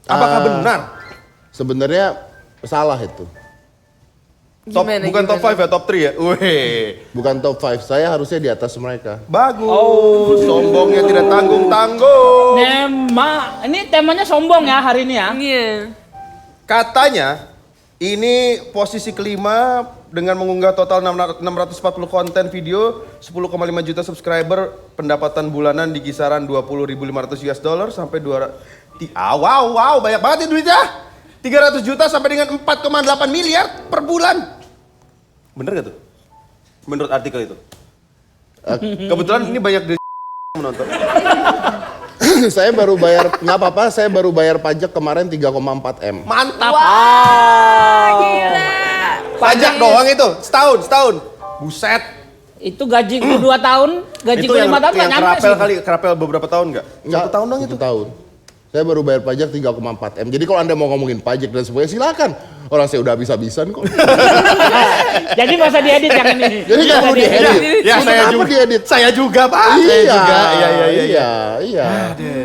Apakah benar? Sebenarnya salah itu. Bukan top 5 ya, top 3 ya? Wih. Bukan top 5, saya harusnya di atas mereka. Bagus. Sombongnya tidak tanggung-tanggung. Nema, ini temanya sombong ya hari ini ya. Iya. Katanya ini posisi kelima dengan mengunggah total 640 konten video, 10,5 juta subscriber, pendapatan bulanan di kisaran 20.500 US dollar sampai 200. Wow, banyak banget ya duitnya. 300 juta sampai dengan 4,8 miliar per bulan. Bener gak tuh? Menurut artikel itu. Kebetulan ini banyak dari menonton. Saya baru bayar, nggak apa-apa, saya baru bayar pajak kemarin 3,4 M. Mantap. Wah, gila. Pajak doang itu, setahun. Buset. Itu gajiku 2 tahun, gajiku Itu 5 tahun nggak yang nyampe kerapel sih. kali, kerapel beberapa tahun nggak? 1 tahun dong itu. 1 tahun. Saya baru bayar pajak 3,4 M. Jadi kalau Anda mau ngomongin pajak dan sebagainya silakan. Orang saya udah habis-habisan kok. Jadi nggak usah diedit yang ini. Jadi nggak perlu diedit. Ya Untuk saya apa juga. diedit? Saya juga Pak. Saya Iya, juga. Iya. iya.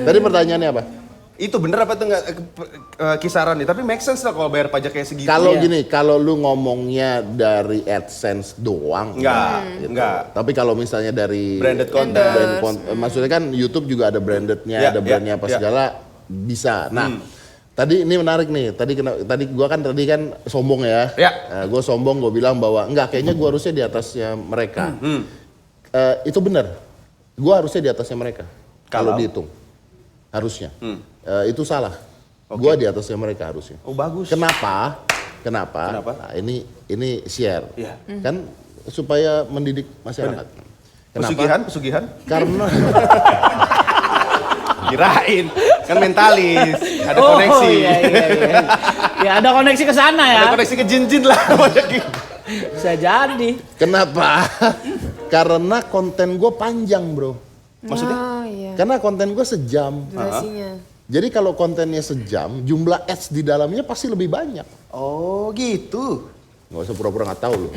Tadi pertanyaannya apa? Itu bener apa tuh nggak kisaran nih? Tapi make sense lah kalau bayar pajak kayak segitu. Kalau Iya. gini, kalau lu ngomongnya dari AdSense doang, Enggak. Tapi kalau misalnya dari Branded content. maksudnya kan YouTube juga ada brandednya, Ya, ada brandnya ya, apa ya. segala bisa. Nah, tadi ini menarik nih. Tadi gua kan sombong ya. Ya. Gue sombong, gue bilang bahwa enggak, kayaknya gua harusnya di atasnya mereka. Itu benar. Gua harusnya di atasnya mereka. Kalau Kalau? dihitung, harusnya. Itu salah. Gua di atasnya mereka harusnya. Oh bagus. Kenapa? Kenapa? Nah, ini share. Iya. Kan supaya mendidik masyarakat. Kenapa? Pesugihan? Karena Kirain. Kan mentalis. Ada Oh, koneksi. iya. Ya ada koneksi ke sana ya. Ada koneksi ke jin-jin lah. Bisa jadi. kenapa? Karena konten gue panjang, bro. Maksudnya? Oh iya. Karena konten gue sejam. Durasinya. Jadi kalau kontennya sejam, jumlah ads di dalamnya pasti lebih banyak. Oh gitu. Nggak usah pura-pura nggak tahu loh.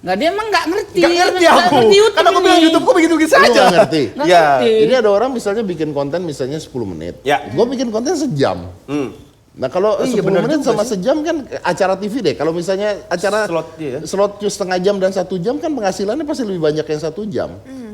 Nggak, dia emang nggak ngerti. Gak ngerti Nggak aku. ngerti YouTube Kan aku ini. bilang YouTube kok begitu-begitu Lu saja. nggak ngerti? Nggak Ya. ngerti. Jadi ada orang misalnya bikin konten misalnya 10 menit. Ya. Gue bikin konten sejam. Nah kalau Iya, 10 benar menit juga sama sih. sejam kan acara TV deh. Kalau misalnya acara Slot dia ya. slot setengah jam dan 1 jam kan penghasilannya pasti lebih banyak yang 1 jam.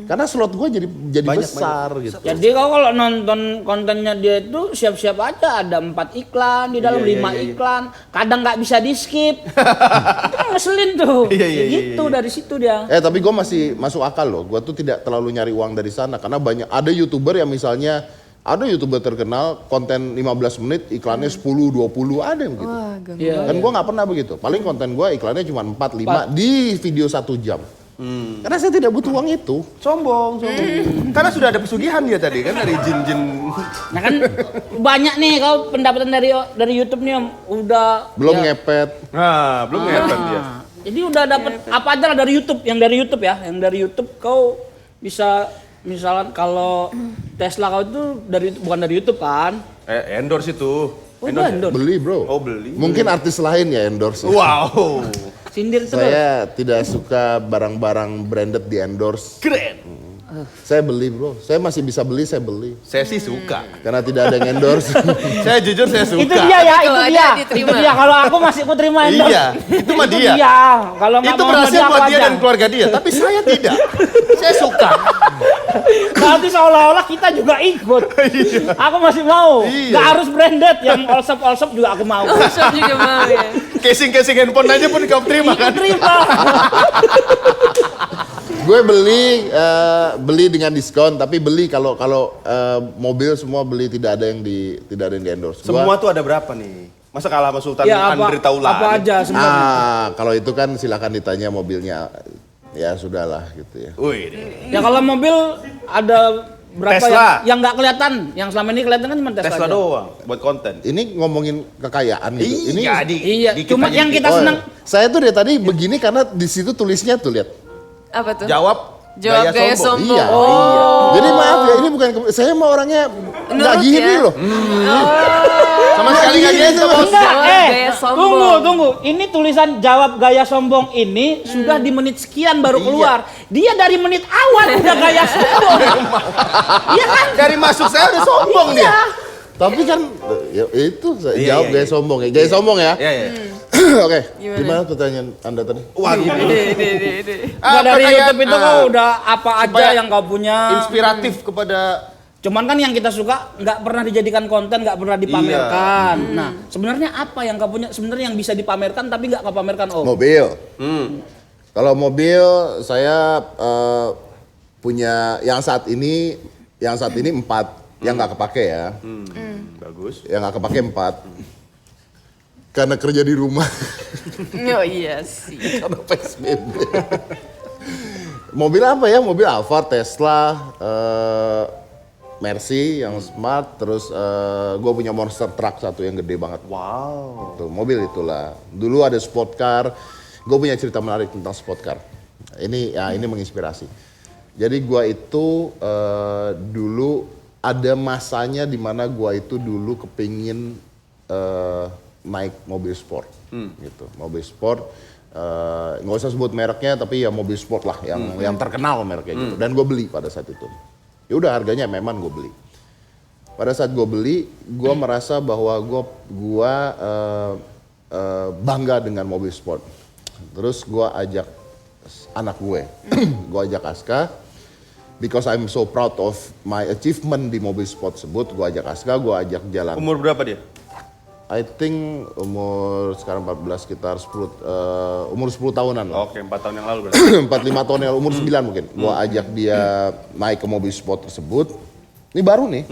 Karena slot gue jadi Banyak, besar gitu. Jadi kalau nonton kontennya dia itu siap-siap aja ada 4 iklan di dalam, Iya, 5 iya. iklan, kadang nggak bisa di skip. Itu kan ngeselin tuh. Iya, iya, Gitu iya. dari situ dia. Tapi gue masih masuk akal loh. Gue tuh tidak terlalu nyari uang dari sana karena banyak ada YouTuber yang misalnya ada YouTuber terkenal konten 15 menit iklannya 10 20 ada yang gitu. Wah, ganggu. Iya. Dan gue nggak pernah begitu. Paling konten gue iklannya cuma 4 5 di video 1 jam. Karena saya tidak butuh uang itu. Sombong. Karena sudah ada pesugihan dia tadi kan dari jin-jin. Nah kan banyak nih kau pendapatan dari YouTube nih Om. Udah Belum ya, ngepet. Nah, belum ngepet dia. Jadi udah dapat apa aja lah dari YouTube, yang dari YouTube ya, yang dari YouTube kau bisa misalnya kalau Tesla kau itu bukan dari YouTube kan? Endorse itu. Oh, itu endorse. Beli bro. Oh, beli. Mungkin artis lain ya endorse. Wow. Sindir terus. Saya tidak suka barang-barang branded di endorse. Keren. Saya beli bro. Saya masih bisa beli, saya beli. Saya sih suka. Karena tidak ada yang endorse. Saya jujur saya suka. Itu dia ya, Kalau itu ada, dia. diterima. Itu dia. Kalau aku masih aku terima endorse. Iya, itu mah dia. Kalau nggak Itu mau berhasil aku buat dia aja. dan keluarga dia, tapi saya tidak. Saya suka. Nanti seolah-olah kita juga ikut. Aku masih mau. Iya. Gak harus branded, yang all-shop juga aku mau. Shop juga mau ya. Casing handphone aja pun kau terima kan? Terima. Gue beli dengan diskon, tapi beli kalau mobil semua beli tidak ada yang di endorse. Semua tuh ada berapa nih? Masa kalah sama Sultan Ya Andri Taulani? apa aja sebenarnya. Kalau itu kan silakan ditanya mobilnya. Ya sudahlah gitu ya. Wih, Ya kalau mobil ada berapa Tesla. yang nggak kelihatan, yang selama ini kelihatan kan cuma Tesla, Tesla aja. doang buat konten. Ini ngomongin kekayaan gitu. Iya, Iya, dikit cuma aja yang dikit. kita Oh, senang. saya tuh dari tadi begini karena di situ tulisnya tuh lihat. Apa tuh? Jawab Gaya sombong. Iya. Jadi maaf ya, ini bukan saya mau orangnya nggak Nurut gini ya? loh. Sama sekali nggak gitu, Bos. Enggak, Jawab gaya sombong. tunggu. Ini tulisan jawab gaya sombong ini sudah di menit sekian baru keluar. Dia dari menit awal udah gaya sombong. Iya kan? Dari masuk saya udah sombong dia. Tapi kan ya itu saya Iya, jawab iya, gaya iya. sombong ya. Gaya sombong ya. Iya, iya. Oke. Gimana? Gimana pertanyaan Anda tadi? Waduh. Nggak, dari YouTube itu kau ah, udah apa aja supaya yang kau punya. inspiratif kepada Cuman kan yang kita suka nggak pernah dijadikan konten, nggak pernah dipamerkan. Nah, sebenarnya apa yang kau punya sebenarnya yang bisa dipamerkan tapi nggak kau pamerkan Om? Mobil. Kalau mobil saya punya yang saat ini 4 yang nggak kepake ya. bagus. Yang nggak kepake 4. Karena kerja di rumah. Oh iya sih. Karena PSBB. Mobil apa ya? Mobil Alphard, Tesla, Mercy yang smart, terus gue punya monster truck satu yang gede banget. Wow. Tuh, mobil itulah. Dulu ada sport car. Gue punya cerita menarik tentang sport car. Ini menginspirasi. Jadi gua itu dulu ada masanya di mana gua itu dulu kepingin naik mobil sport, gitu. Mobil sport, nggak usah sebut mereknya, tapi ya mobil sport lah, yang terkenal mereknya gitu. Dan gue beli pada saat itu. Ya udah harganya memang gue beli. Pada saat gue beli, gue merasa bahwa gue bangga dengan mobil sport. Terus gue ajak anak gue, gue ajak Aska, because I'm so proud of my achievement di mobil sport tersebut, gue ajak Aska, gue ajak jalan. Umur berapa dia? I think umur sekarang 14 sekitar 10 umur 10 tahunan lah. Oke, 4 tahun yang lalu berarti. 4-5 tahun yang lalu, umur 9 mungkin. Gua ajak dia naik ke mobil sport tersebut. Ini baru nih.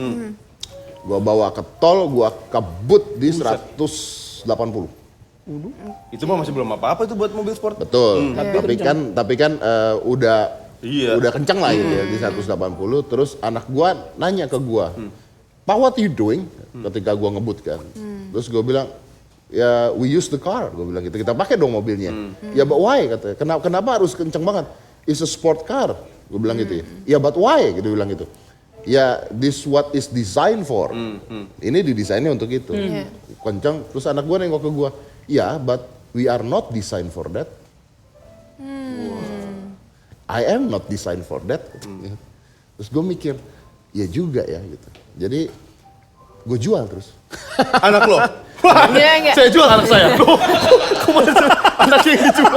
Gua bawa ke tol, gua kebut di 180. Itu mah masih belum apa-apa itu buat mobil sport. Betul. Tapi kan udah Iya. udah kencang lah gitu ya di 180. Terus anak gua nanya ke gua, "Pak, what you doing?" Ketika gua ngebut kan. Terus gua bilang, "Ya, we use the car." Gua bilang gitu. Kita pakai dong mobilnya. "Ya, but why?" katanya. Kenapa harus kencang banget? "It's a sport car." Gua bilang gitu ya. "Ya, but why?" gitu bilang gitu. "Ya, this what is designed for." Ini didesainnya untuk itu. Kencang. Terus anak gua nengok ke gua, "Ya, but we are not designed for that." I am not designed for that. Terus gue mikir, ya juga ya gitu. Jadi gue jual terus. Anak lo? Enggak. Saya jual anak saya. Loh, kok malah anaknya yang dijual?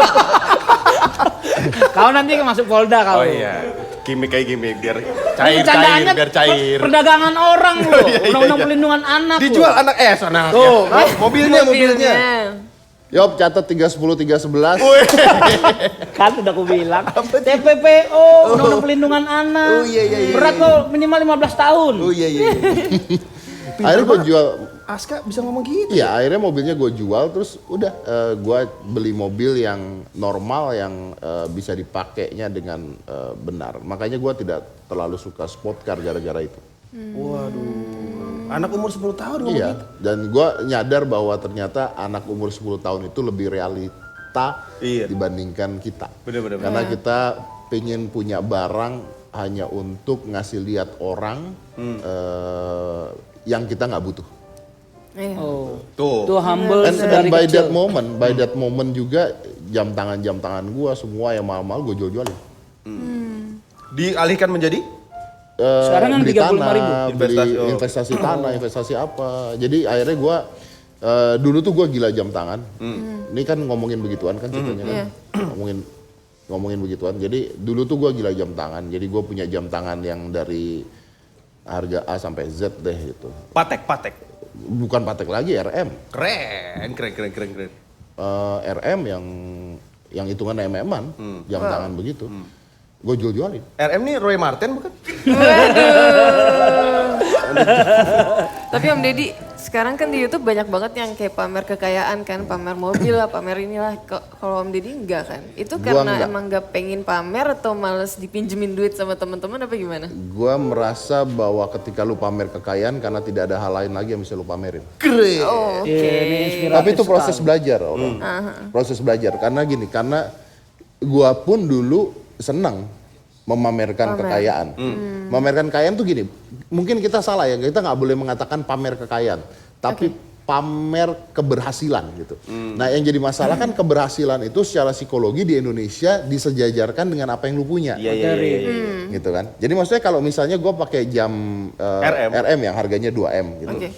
Kau nanti masuk Polda kau. Oh iya, gimmick biar Bercandaannya biar cair. perdagangan orang loh. Iya. Undang-undang pelindungan anak. Dijual loh. anak anaknya. Tuh, Mobilnya. Yop, catat 310 311. Kan udah aku bilang. TPPO, Undang-Undang Pelindungan Anak. Oh, iya. Berat kok minimal 15 tahun. Oh iya. Akhirnya gue jual. Aska bisa ngomong gitu. Iya, akhirnya mobilnya gue jual terus udah gue beli mobil yang normal yang bisa dipakainya dengan benar. Makanya gue tidak terlalu suka sport car gara-gara itu. Waduh. Anak umur 10 tahun ngomong Iya, gitu. dan gue nyadar bahwa ternyata anak umur 10 tahun itu lebih realita dibandingkan kita. Bener. Karena kita pengen punya barang hanya untuk ngasih lihat orang yang kita nggak butuh. Oh. Tuh. Humble And dari by kecil. that moment juga jam tangan gue semua yang mahal-mahal gue jual-jualin. Dialihkan menjadi? Sekarang yang Beli 35.000. tanah, beli Investasi, oh. investasi tanah, investasi apa. Jadi akhirnya gue, dulu tuh gue gila jam tangan. Ini kan ngomongin begituan kan ceritanya kan. Ngomongin begituan. Jadi dulu tuh gue gila jam tangan. Jadi gue punya jam tangan yang dari harga A sampai Z deh gitu. Patek. Bukan Patek lagi, RM. Keren. RM yang hitungan MM-an, jam tangan begitu. Gue jual-jualin. RM nih Roy Marten bukan? Tapi Om Deddy, sekarang kan di YouTube banyak banget yang kayak pamer kekayaan kan, pamer mobil lah, pamer inilah. Kalau Om Deddy enggak kan? Itu Gua karena enggak. emang gak pengen pamer atau males dipinjemin duit sama teman-teman apa gimana? Gue merasa bahwa ketika lu pamer kekayaan karena tidak ada hal lain lagi yang bisa lu pamerin. Keren. Oh, oke. Ini inspiratif Tapi itu proses sekali. belajar, orang. Proses belajar. Karena gini, karena gua pun dulu senang memamerkan kekayaan. Memamerkan kekayaan tuh gini, mungkin kita salah ya, kita nggak boleh mengatakan pamer kekayaan, tapi pamer keberhasilan gitu. Nah yang jadi masalah kan keberhasilan itu secara psikologi di Indonesia disejajarkan dengan apa yang lu punya. Iya. Gitu kan. Jadi maksudnya kalau misalnya gue pakai jam RM yang harganya 2M gitu. Oke.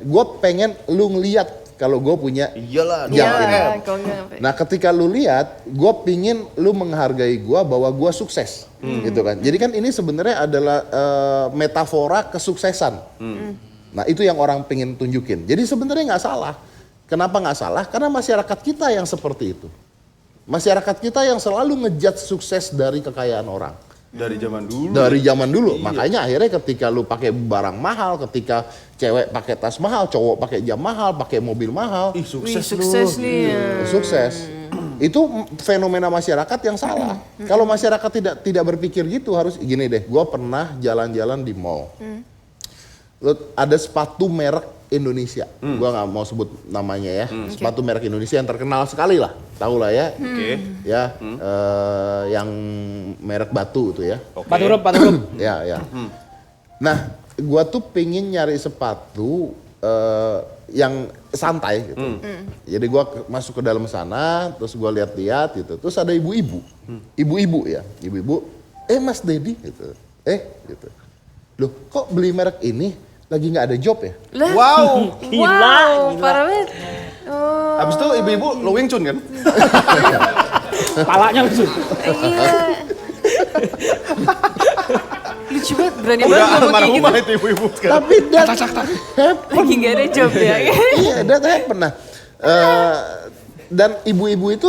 Gue pengen lu ngeliat kalau gue punya Iyalah, jam dua ini. Iya, kalau enggak sampai. Nah ketika lu lihat, gue pingin lu menghargai gue bahwa gue sukses, gitu kan. Jadi kan ini sebenarnya adalah metafora kesuksesan. Nah itu yang orang pingin tunjukin. Jadi sebenarnya nggak salah. Kenapa nggak salah? Karena masyarakat kita yang seperti itu. Masyarakat kita yang selalu ngejudge sukses dari kekayaan orang. Dari zaman dulu. Dari zaman dulu. Makanya akhirnya ketika lu pakai barang mahal, ketika cewek pakai tas mahal, cowok pakai jam mahal, pakai mobil mahal, Ih, Wih, sukses sukses lu. nih ya. sukses. Itu fenomena masyarakat yang salah. Kalau masyarakat tidak berpikir gitu, harus gini deh. Gua pernah jalan-jalan di mall. Ada sepatu merek Indonesia. Gua nggak mau sebut namanya ya. Sepatu merek Indonesia yang terkenal sekali lah. tahu lah ya. Oke. Ya, yang merek batu itu ya. Oke. Pat huruf. Ya, ya. Nah, gua tuh pengen nyari sepatu yang santai gitu. Jadi gua masuk ke dalam sana, terus gua lihat-lihat gitu. Terus ada ibu-ibu. Ibu-ibu ya, ibu-ibu, Mas Dedi gitu. Gitu. Loh, kok beli merek ini lagi nggak ada job ya? Lah, Wow. wow, parah banget. Oh, Habis itu ibu-ibu lo Wing Chun kan? Palanya lucu. iya. Lucu banget, berani Udah banget ngomong kayak gitu. almarhumah itu ibu-ibu sekarang. Tapi that Lagi gak ada job ya. iya, that happen. Nah, dan ibu-ibu itu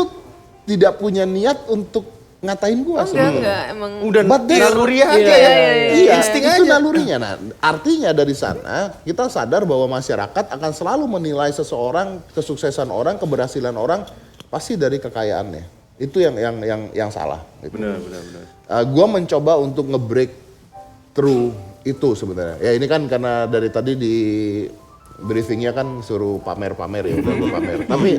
tidak punya niat untuk ngatain gua Enggak, emang. Udah But they- naluri aja Iya, ya. Iya, Insting itu aja. nalurinya. Nah, artinya dari sana kita sadar bahwa masyarakat akan selalu menilai seseorang, kesuksesan orang, keberhasilan orang pasti dari kekayaannya. Itu yang salah. Gitu. Benar. Gua mencoba untuk nge-break through itu sebenarnya. Ya ini kan karena dari tadi di briefingnya kan suruh pamer-pamer ya, udah gua pamer. Tapi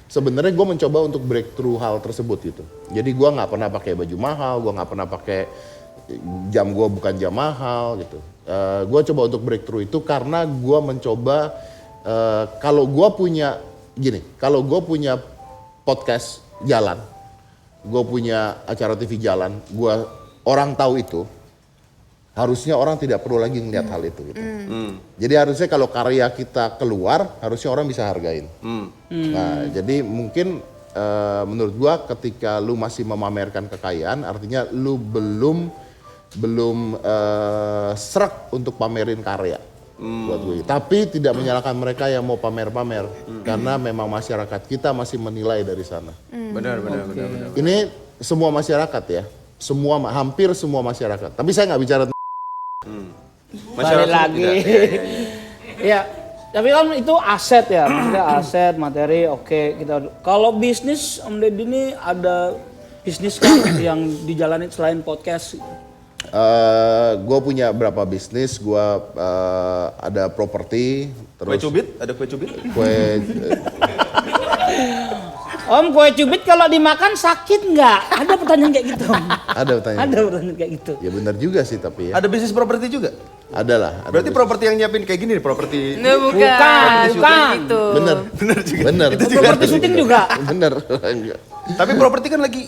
sebenarnya gue mencoba untuk breakthrough hal tersebut gitu. Jadi gue nggak pernah pakai baju mahal, gue nggak pernah pakai jam gue bukan jam mahal gitu. Gue coba untuk breakthrough itu karena gue mencoba kalau gue punya podcast jalan, gue punya acara TV jalan, orang tahu itu. Harusnya orang tidak perlu lagi ngeliat hal itu gitu. Jadi harusnya kalau karya kita keluar, harusnya orang bisa hargain. Nah, jadi mungkin menurut gua ketika lu masih memamerkan kekayaan, artinya lu belum serak untuk pamerin karya. Buat gue. Tapi tidak menyalahkan mereka yang mau pamer-pamer, karena memang masyarakat kita masih menilai dari sana. Benar. Ini semua masyarakat ya, hampir semua masyarakat. Tapi saya nggak bicara Balik lagi. Iya, tapi kan itu aset ya, maksudnya aset, materi, oke kita. Kalau bisnis Om Deddy ini ada bisnis kan yang dijalani selain podcast? Gue punya berapa bisnis, gue ada properti, Kue terus cubit? Ada kue cubit? kue Om, kue cubit kalau dimakan sakit nggak? Ada pertanyaan kayak gitu. Om. ada pertanyaan. Ada pertanyaan kayak gitu. Ya benar juga sih tapi ya. Ada bisnis properti juga? Ada lah. ada Berarti bisnis. properti yang nyiapin kayak gini nih, properti. Nah, bukan. Bukan. Itu. Bener. Bener juga. Bener. Itu juga. Properti syuting juga. Bener. Tapi properti kan lagi.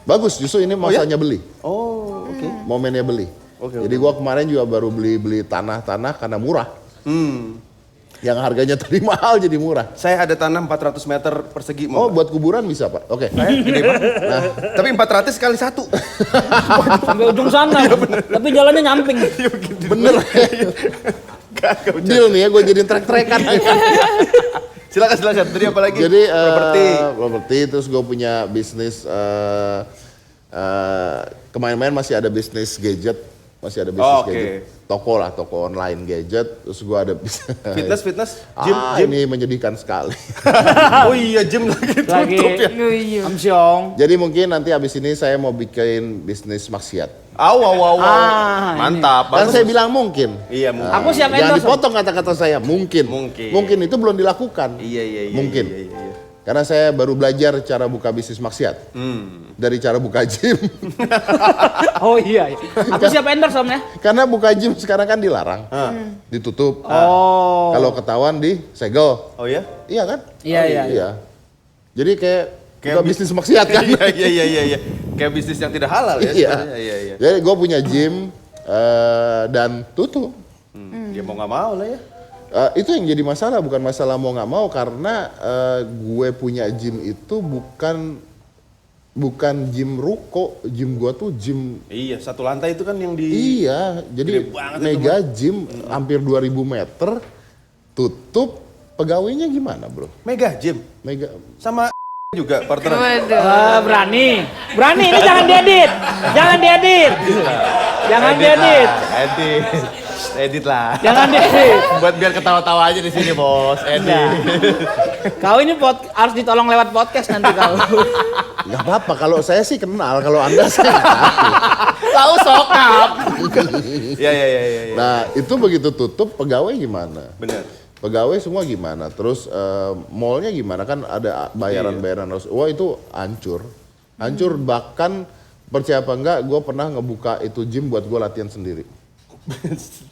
Bagus, justru ini masanya beli. Oh, oke. Momennya beli. Oke, Jadi gua kemarin juga baru beli tanah karena murah. Yang harganya tadi mahal jadi murah. Saya ada tanah 400 meter persegi Oh, mau. buat kuburan bisa, Pak. Oke. Gede banget. Tapi 400 kali satu. Sampai ujung sana. Tapi jalannya nyamping. Bener. Kagak. Deal nih ya, gue jadiin trek-trekan. Silakan. Tadi apa lagi? Jadi properti. terus gue punya bisnis kemarin-marin masih ada bisnis gadget, masih ada bisnis Oke. gadget, toko online gadget, terus gue ada Fitness, gym. ini menyedihkan sekali. Oh iya, gym lagi Lagi. tutup ya. Oh, iya. Amsyong. Jadi mungkin nanti abis ini saya mau bikin bisnis maksiat. Aw. Ah, Mantap. Kan bagus. saya bilang mungkin. Iya, mungkin. Aku siap Jangan endorse. dipotong kata-kata saya, mungkin. Mungkin. itu belum dilakukan. Iya. Mungkin. Iya. Karena saya baru belajar cara buka bisnis maksiat. Dari cara buka gym. Oh iya. Aku siap endorse Om ya. Karena buka gym sekarang kan dilarang. Ditutup. Oh. Kalau ketahuan disegel. Oh ya? Iya kan? Iya. Jadi kayak buka bis- bisnis maksiat kan? Iya. Kayak bisnis yang tidak halal ya. Iya. sebenarnya. Iya. Jadi gue punya gym dan tutup. Ya mau nggak mau lah ya. Itu yang jadi masalah, bukan masalah mau nggak mau, karena gue punya gym itu bukan gym ruko, gym gue tuh gym. Iya, satu lantai itu kan yang di. Iya, jadi Gede banget itu, mega gym hampir 2000 meter, tutup, pegawainya gimana bro? Mega gym Mega, sama juga partner. Waduh. Berani ini jangan diedit. Edit lah. Jangan diedit. Buat biar ketawa-tawa aja di sini bos. Edit. Kau ini harus ditolong lewat podcast nanti kau. nggak apa-apa, kalau saya sih kenal, kalau anda saya nggak tahu. Tahu sokap. Iya. Nah itu begitu tutup, pegawai gimana? Bener. Pegawai semua gimana? Terus mallnya gimana? Kan ada bayaran-bayaran harus. Wah itu hancur. Hancur bahkan percaya apa enggak, gue pernah ngebuka itu gym buat gue latihan sendiri.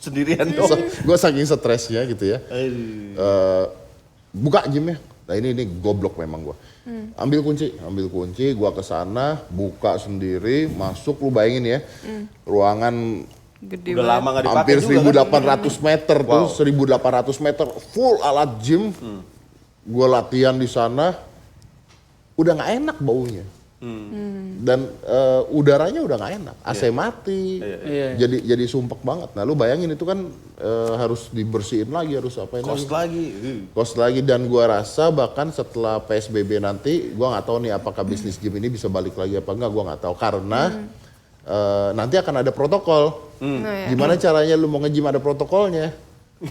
Sendirian dong. Gue saking stresnya gitu ya. Buka gymnya. Nah ini goblok memang gue. Ambil kunci, gue kesana, buka sendiri, masuk, lu bayangin ya. Ruangan Gede Udah banget. lama nggak dipakai hampir juga kan? 1.800 meter tuh, 1.800 meter full alat gym. Gue latihan di sana, udah nggak enak baunya. Dan udaranya udah nggak enak, AC mati, Iya. jadi sumpek banget. Nah lu bayangin itu kan harus dibersihin lagi, harus apain Cost lagi. lagi. Kos lagi, dan gua rasa bahkan setelah PSBB nanti, gua nggak tahu nih apakah bisnis gym ini bisa balik lagi apa enggak, gua nggak tahu karena nanti akan ada protokol. Nah, ya. Gimana caranya lu mau nge-gym ada protokolnya?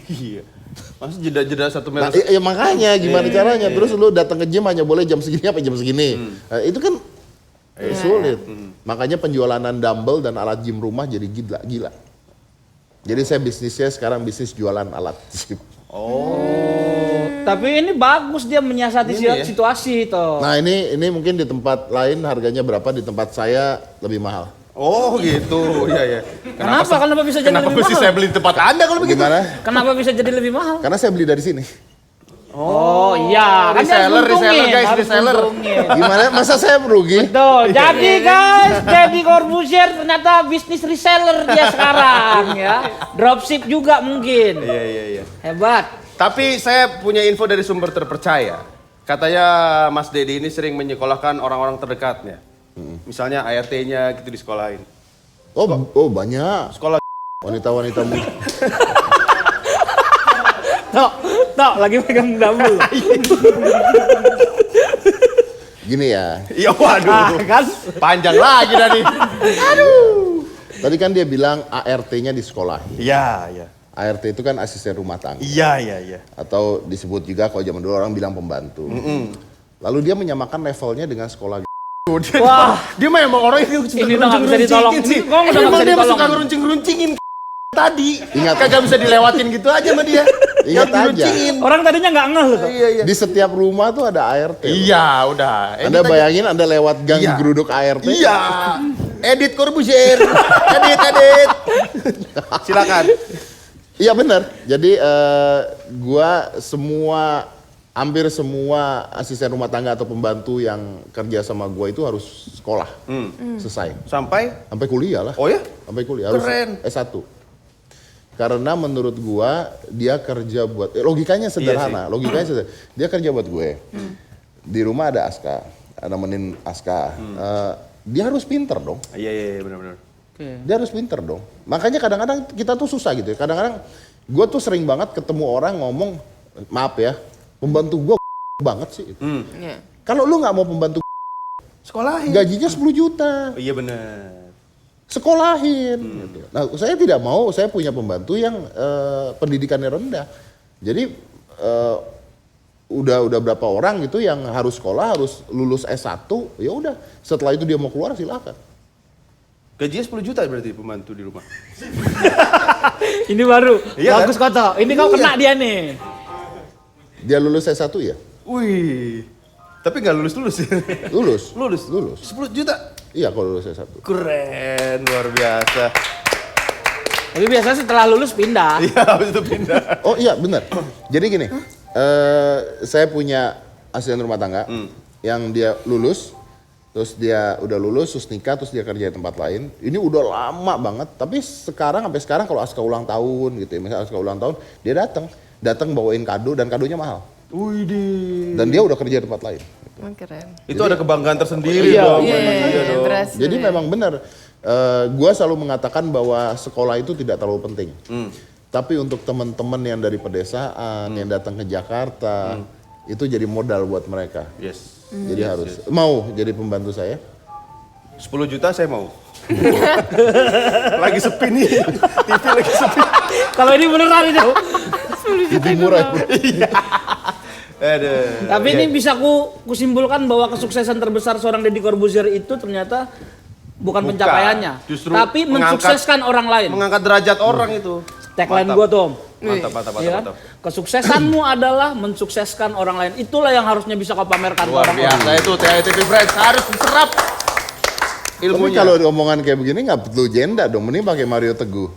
Iya. Masa jeda-jeda 1 Nah, meter. ya makanya gimana caranya? Terus lu datang ke gym hanya boleh jam segini apa jam segini. Nah, itu kan sulit. Makanya penjualan dumbbell dan alat gym rumah jadi gila. Jadi saya bisnisnya sekarang bisnis jualan alat gym. Tapi ini bagus dia menyiasati Ini ya. situasi toh. Nah ini mungkin di tempat lain harganya berapa, di tempat saya lebih mahal. Oh gitu, iya. Kenapa bisa jadi Kenapa lebih mesti mahal? saya beli di tempat Anda kalau begitu? Gimana? Kenapa bisa jadi lebih mahal? Karena saya beli dari sini. Oh iya, kan dia harus reseller, untungin, guys, harus reseller. untungin. Gimana? Masa saya merugi? Betul. Jadi guys, Deddy Corbuzier ternyata bisnis reseller dia sekarang ya. Dropship juga mungkin. Iya. Hebat. Tapi saya punya info dari sumber terpercaya. Katanya Mas Dedi ini sering menyekolahkan orang-orang terdekatnya. Misalnya ART-nya gitu disekolahin. Oh banyak. Sekolah Wanita-wanita muda. Tok, lagi pegang double. Gini ya, iya waduh. Kan? Panjang lagi dah nih. tadi kan dia bilang ART-nya di sekolah. Iya. ART itu kan asisten rumah tangga. Iya. Atau disebut juga kalau zaman dulu orang bilang pembantu. Lalu dia menyamakan levelnya dengan sekolah. Wah, Dia memang orang yang suka ini udah nggak bisa ditolong. sih. Kok udah nggak Emang bisa dia ditolong? suka ngeruncing-runcingin tadi. Ingat. Kagak bisa dilewatin gitu aja sama dia. Ingat aja. Diruncingin. orang tadinya nggak ngeh loh. Iya. Di setiap rumah tuh ada ART. loh. Iya, udah. Anda bayangin Anda lewat gang Iya. geruduk ART. Iya. Edit Corbuzier. Edit. Silakan. Iya benar. Jadi gua hampir semua asisten rumah tangga atau pembantu yang kerja sama gua itu harus sekolah. Selesai. Sampai Sampai kuliah lah. Oh ya? Sampai kuliah harus Keren. S1. Karena menurut gua dia kerja buat logikanya sederhana. Dia kerja buat gue. Di rumah ada Aska, nemenin Aska. Dia harus pinter dong. Iya, benar. Dia harus pinter dong. Makanya kadang-kadang kita tuh susah gitu ya. Kadang-kadang gue tuh sering banget ketemu orang ngomong, maaf ya, pembantu gue banget sih. Iya. Kalau lu nggak mau pembantu Sekolahin. gajinya 10 juta, Oh, iya benar. sekolahin. Gitu. Nah saya tidak mau, saya punya pembantu yang pendidikannya rendah. Jadi udah berapa orang gitu yang harus sekolah, harus lulus S1, ya udah. Setelah itu dia mau keluar silakan. Gajinya 10 juta berarti pembantu di rumah. Ini baru. Iya, Bagus Koto. Ini kau kena dia nih. Dia lulus S1 ya? Wih. Tapi nggak lulus. Lulus. 10 juta. Iya kalau lulus S1. Keren, luar biasa. Tapi biasanya setelah lulus pindah. Iya, habis itu pindah. Oh iya benar. Jadi gini, saya punya asisten rumah tangga yang dia lulus, terus dia udah lulus, terus nikah, terus dia kerja di tempat lain. Ini udah lama banget, tapi sampai sekarang kalau Aska ulang tahun gitu ya, misalnya Aska ulang tahun, dia datang bawain kado dan kadonya mahal. Widih. Dan dia udah kerja di tempat lain. Keren. Itu ada kebanggaan tersendiri Iya, dong. Iya, berhasil. Jadi ya. memang benar, gua selalu mengatakan bahwa sekolah itu tidak terlalu penting. Tapi untuk teman-teman yang dari pedesaan, yang datang ke Jakarta, itu jadi modal buat mereka. Yes. Jadi harus mau jadi pembantu saya. 10 juta saya mau. Lagi sepi nih. TV lagi sepi. Kalau ini beneran itu. Itu murah. Aduh. Tapi ini bisa kusimpulkan bahwa kesuksesan terbesar seorang Deddy Corbuzier itu ternyata bukan Bukan. pencapaiannya, Justru tapi mengangkat- mensukseskan orang lain. Mengangkat derajat orang itu. Tagline Mantap. gue tuh, Mantap. Ya kan? Kesuksesanmu adalah mensukseskan orang lain. Itulah yang harusnya bisa kau pamerkan ke Luar orang lain. biasa itu TAYTV Friends harus diserap Tapi ilmunya. kalau omongan kayak begini nggak perlu jenda dong, mending pakai Mario Teguh.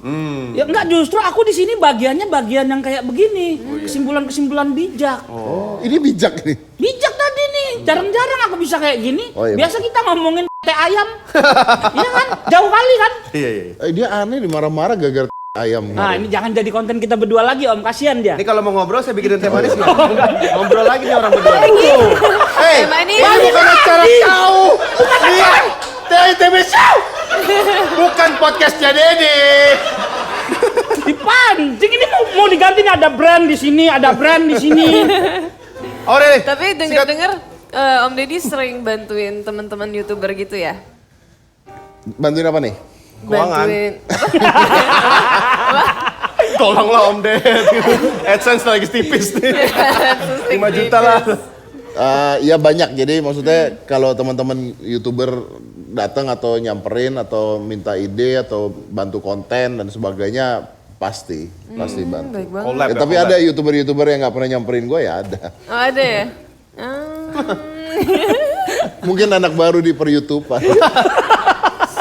Ya enggak, justru aku di sini bagiannya bagian yang kayak begini. Kesimpulan-kesimpulan bijak. Oh, ini bijak nih. Bijak tadi nih. Jarang-jarang aku bisa kayak gini. Oh, iya. Biasa kita ngomongin teh ayam. Iya kan? Jauh kali kan? Iya. Dia aneh nih marah-marah gara-gara ayam. Nah, ini jangan jadi konten kita berdua lagi, Om. Kasihan dia. Ini kalau mau ngobrol saya bikinin teh manis nggak? Ngobrol lagi nih orang berdua. Hei, Teh manis. ini bukan acara kau. Iya, TAYTV Show. Bukan podcastnya Dedi. Dipancing, ini mau diganti nih, ada brand di sini, ada brand di sini. Oh, Dedi. Tapi dengar-dengar Om Deddy sering bantuin teman-teman YouTuber gitu ya? Bantuin apa nih? Keuangan. Bantuin Tolonglah Om Ded. AdSense lagi tipis nih. 5 juta lah. Ya banyak, jadi maksudnya kalau teman-teman YouTuber datang atau nyamperin atau minta ide atau bantu konten dan sebagainya pasti bantu. baik banget. Collab Tapi ada YouTuber yang nggak pernah nyamperin gue ya ada. Oh ada ya? Mungkin anak baru di per YouTube-an.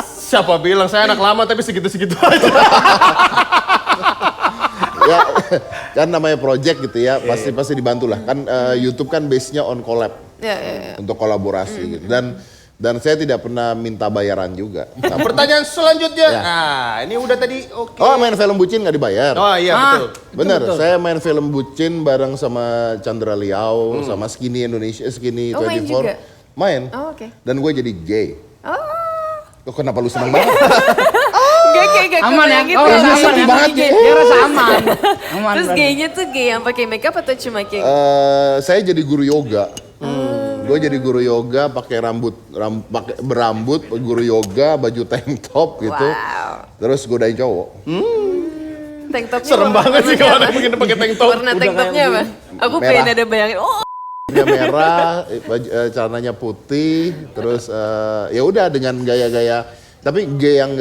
Siapa bilang saya anak lama tapi segitu-segitu aja. Ya kan namanya project gitu ya, pasti dibantu lah. Kan YouTube kan base-nya on collab. Ya. Untuk kolaborasi gitu. Dan saya tidak pernah minta bayaran juga. Nah, pertanyaan selanjutnya. Ya. Nah, ini udah tadi oke. Oh, main film bucin nggak dibayar? Oh iya betul. Bener, betul. saya main film bucin bareng sama Chandra Liao, sama Skinny Indonesia, Skinny Oh, main 24. juga? Main. Oh, oke. Dan gue jadi gay. Oh. Kok kenapa lu seneng banget? Gak Aman ya? gitu. Oh, Iya, aman sedih ya? banget ya. Dia rasa aman. Aman. Terus berarti. gaynya tuh gay yang pakai makeup atau cuma kayak Saya jadi guru yoga. Gue jadi guru yoga, pakai pakai berambut, guru yoga, baju tank top gitu. Wow. Terus godain cowok. Tank topnya Serem banget sih kalau ada warnanya yang begini pakai tank apa? top. Warna tank topnya apa? Aku Merah. pengen ada bayangin. Oh, Dia merah, celananya putih, terus ya udah dengan gaya-gaya. Tapi gay yang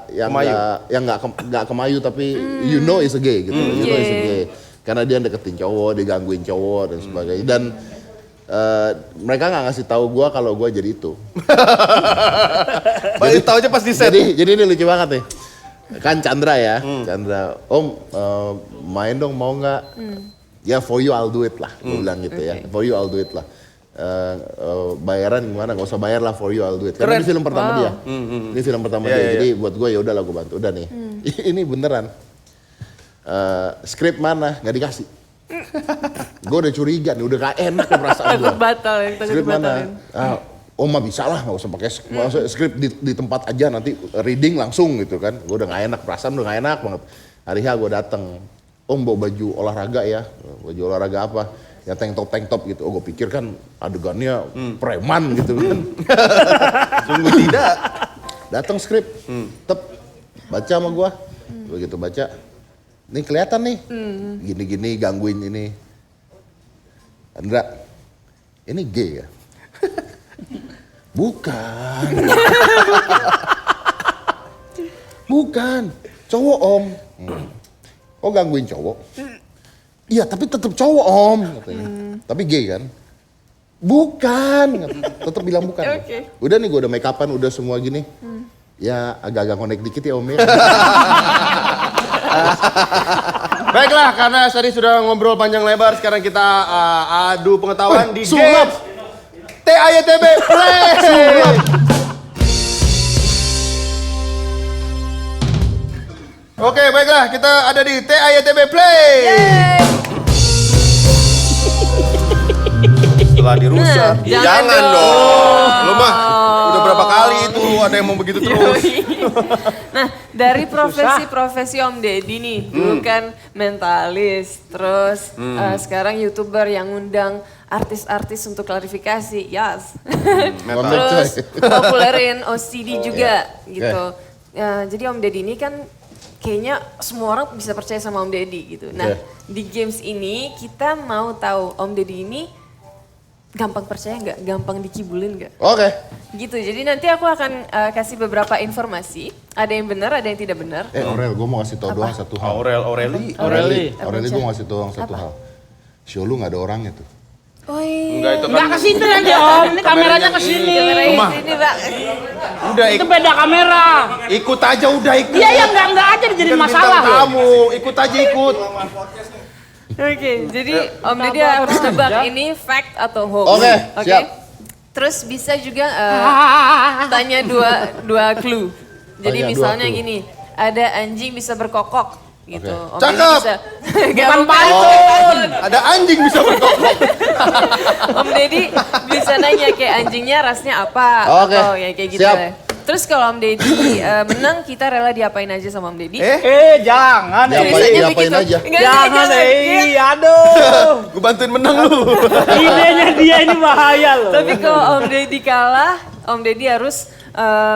Kemayu. nggak kemayu, tapi you know is a gay gitu. You know is a gay. Karena dia deketin cowok, dia gangguin cowok dan sebagainya. Dan mereka nggak ngasih tahu gua kalau gua jadi itu. Baru tahu aja pas di set. Jadi ini lucu banget nih. Kan Chandra ya, Chandra. Om main dong mau nggak? Ya for you I'll do it lah, gue bilang gitu ya. For you I'll do it lah. Bayaran gimana? Gak usah bayar lah, for you I'll do it. Karena ini film pertama dia. Ini film pertama dia. Jadi buat gue ya udah lah gue bantu. Udah nih. Ini beneran. Skrip mana? Nggak dikasih. Gue udah curiga nih, udah gak enak ya perasaan gue. takut batal yang takut Skrip dibatalin. mana? Oh mah bisa lah, nggak usah pakai skrip di tempat aja, nanti reading langsung gitu kan. Gue udah gak enak, perasaan udah gak enak banget. Hari H gue dateng, Om bawa baju olahraga ya, baju olahraga apa? Ya tank top gitu. Oh gue pikir kan adegannya preman gitu kan. Sungguh tidak. Datang skrip, tep, baca sama gue. Begitu baca, nih kelihatan nih, gini-gini gangguin ini. Andra, ini gay ya? Bukan. Bukan, cowok om. Oh gangguin cowok? Iya tapi tetap cowok om. Katanya. Tapi gay kan? Bukan, tetap bilang bukan. Oke. Udah nih gue udah make upan, udah semua gini. Ya agak-agak connect dikit ya om ya. Baiklah, karena tadi sudah ngobrol panjang lebar, sekarang kita adu pengetahuan di sulap. game TAYTV Play. Oke, baiklah, kita ada di TAYTV Play. Setelah dirusak. Jangan dong. Lu mah udah berapa kali itu ada yang mau begitu terus. Nah, dari profesi-profesi Om Deddy nih, dulu kan mentalis, terus sekarang YouTuber yang ngundang artis-artis untuk klarifikasi, yes. Terus populerin OCD juga gitu. Ya, jadi Om Deddy ini kan kayaknya semua orang bisa percaya sama Om Deddy gitu. Nah, di games ini kita mau tahu Om Deddy ini gampang percaya nggak, gampang dikibulin nggak? Oke. Gitu, jadi nanti aku akan kasih beberapa informasi, ada yang benar, ada yang tidak benar. Aurel, gue mau kasih tau doang satu hal. Aureli. Aureli gue mau kasih tau doang satu hal. Show lu gak ada orangnya tuh. Oh iya. Enggak itu Enggak kan. ke situ nanti Om, ini kameranya ke sini. Kamera Rumah. ini Pak. Udah Itu beda kamera. ikut aja udah ikut. Iya ya enggak aja dijadiin Kan masalah bintang loh. tamu, ikut aja ikut. Oke, jadi Om Deddy harus tebak ini fact atau hoax. Oke, siap. Terus bisa juga tanya dua clue. Jadi Tanya dua misalnya clue. gini, ada anjing bisa berkokok gitu. Oke. Om Cakep. Deddy bisa. Bukan Bukan python. Ada anjing bisa berkokok. Om Deddy bisa nanya kayak anjingnya rasnya apa Oke, atau ya kayak gitu. siap. Ya. Terus kalau Om Deddy menang, kita rela diapain aja sama Om Deddy? Jangan. Tulisannya Diapain begitu. aja? Enggak, Jangan, Iya. aduh. Gue bantuin menang lu. Idenya dia ini bahaya loh. Tapi kalau Om Deddy kalah, Om Deddy harus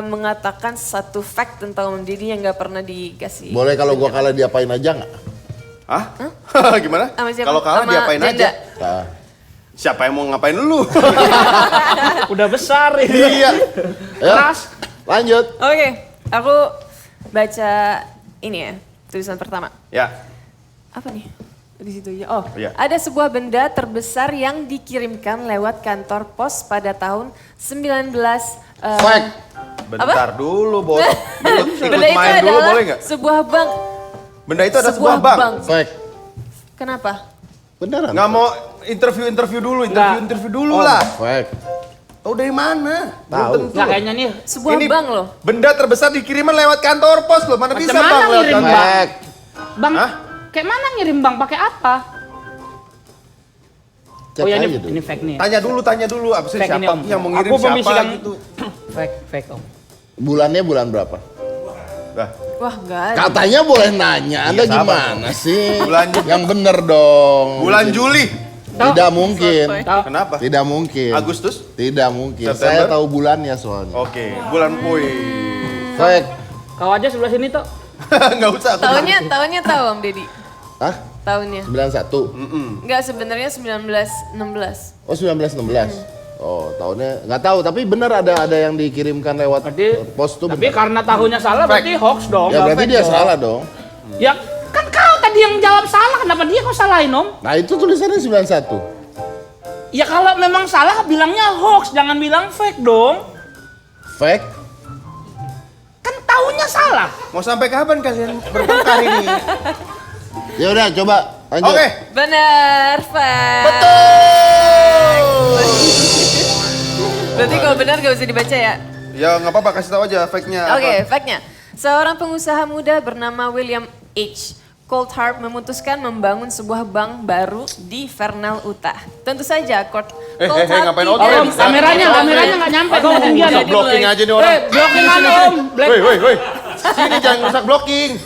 mengatakan satu fact tentang Om Deddy yang nggak pernah dikasih. Boleh kalau gue kalah diapain aja nggak? Hah? Gimana? Sama siapa? Kalau kalah Sama diapain Janda. aja? Nah, Siapa yang mau ngapain lu? Udah besar ini. Iya. ayo, Keras. lanjut. Oke, aku baca ini ya, tulisan pertama. Ya. Apa nih? Di situ ya. Oh, Iya. ada sebuah benda terbesar yang dikirimkan lewat kantor pos pada tahun 19 Fact. Bentar dulu, Bos. Ikut Benda itu main dulu adalah boleh nggak? sebuah bank. Benda itu ada sebuah bank. Fact. Kenapa? Beneran? Nggak mau interview dulu, interview dulu Oh. lah. Fact. Tahu dari mana? Belum Tahu. tentu. Nggak kayaknya nih. Sebuah Ini bank loh. Benda terbesar dikiriman lewat kantor pos loh. Mana Macam bisa mana bang lewat ngirim, kantor? Bang? Fact. Bang, Hah? kayak mana ngirim bang? Pakai apa? Cek Oh ya aja ini, dulu. ini fake nih. Tanya dulu. Apa sih Fake siapa ini, Om. yang mau ngirim Aku siapa pembisikan gitu? Fake Om. Bulannya bulan berapa? Nah, Wah, enggak ada. Katanya boleh nanya, Anda Iya, sabar gimana sih? Bulan Yang bener dong. bulan Juli. Tidak mungkin. Tahu? Kenapa? Tidak mungkin. Agustus? Tidak mungkin. September? Saya tahu bulannya soalnya. Oke, bulan Pui. Fact. Kau aja sebelah sini tuh. Nggak usah. aku Tahunnya tahu Om Deddy. Hah? Tahunnya. 91? Enggak, sebenarnya 1916. Oh 1916? Oh tahunnya nggak tahu tapi benar ada yang dikirimkan lewat Berarti, pos tuh tapi benar. karena tahunnya salah berarti hoax dong. Ya nggak berarti fake dia dong. salah dong. Ya kan kau tadi yang jawab salah, kenapa dia kau salahin Om? Nah itu tulisannya 91. Ya kalau memang salah bilangnya hoax, jangan bilang fake dong. Fake? Kan tahunnya salah. Mau sampai kapan kalian bertengkar ini? Ya udah coba lanjut. Oke. Benar, fact. Betul. Berarti kalau benar gak usah dibaca ya? Ya nggak apa-apa, kasih tahu aja fake-nya Oke, apa. fact-nya. Seorang pengusaha muda bernama William H. Coulthard memutuskan membangun sebuah bank baru di Vernal, Utah. Tentu saja, ngapain tidak Om? bisa Kameranya mengelak- nggak nyampe Aduh, ke ketinggian. rusak blocking aja nih orang. Blocking Sini, mana sini, Om? sini. Black. Woi. Sini jangan rusak blocking.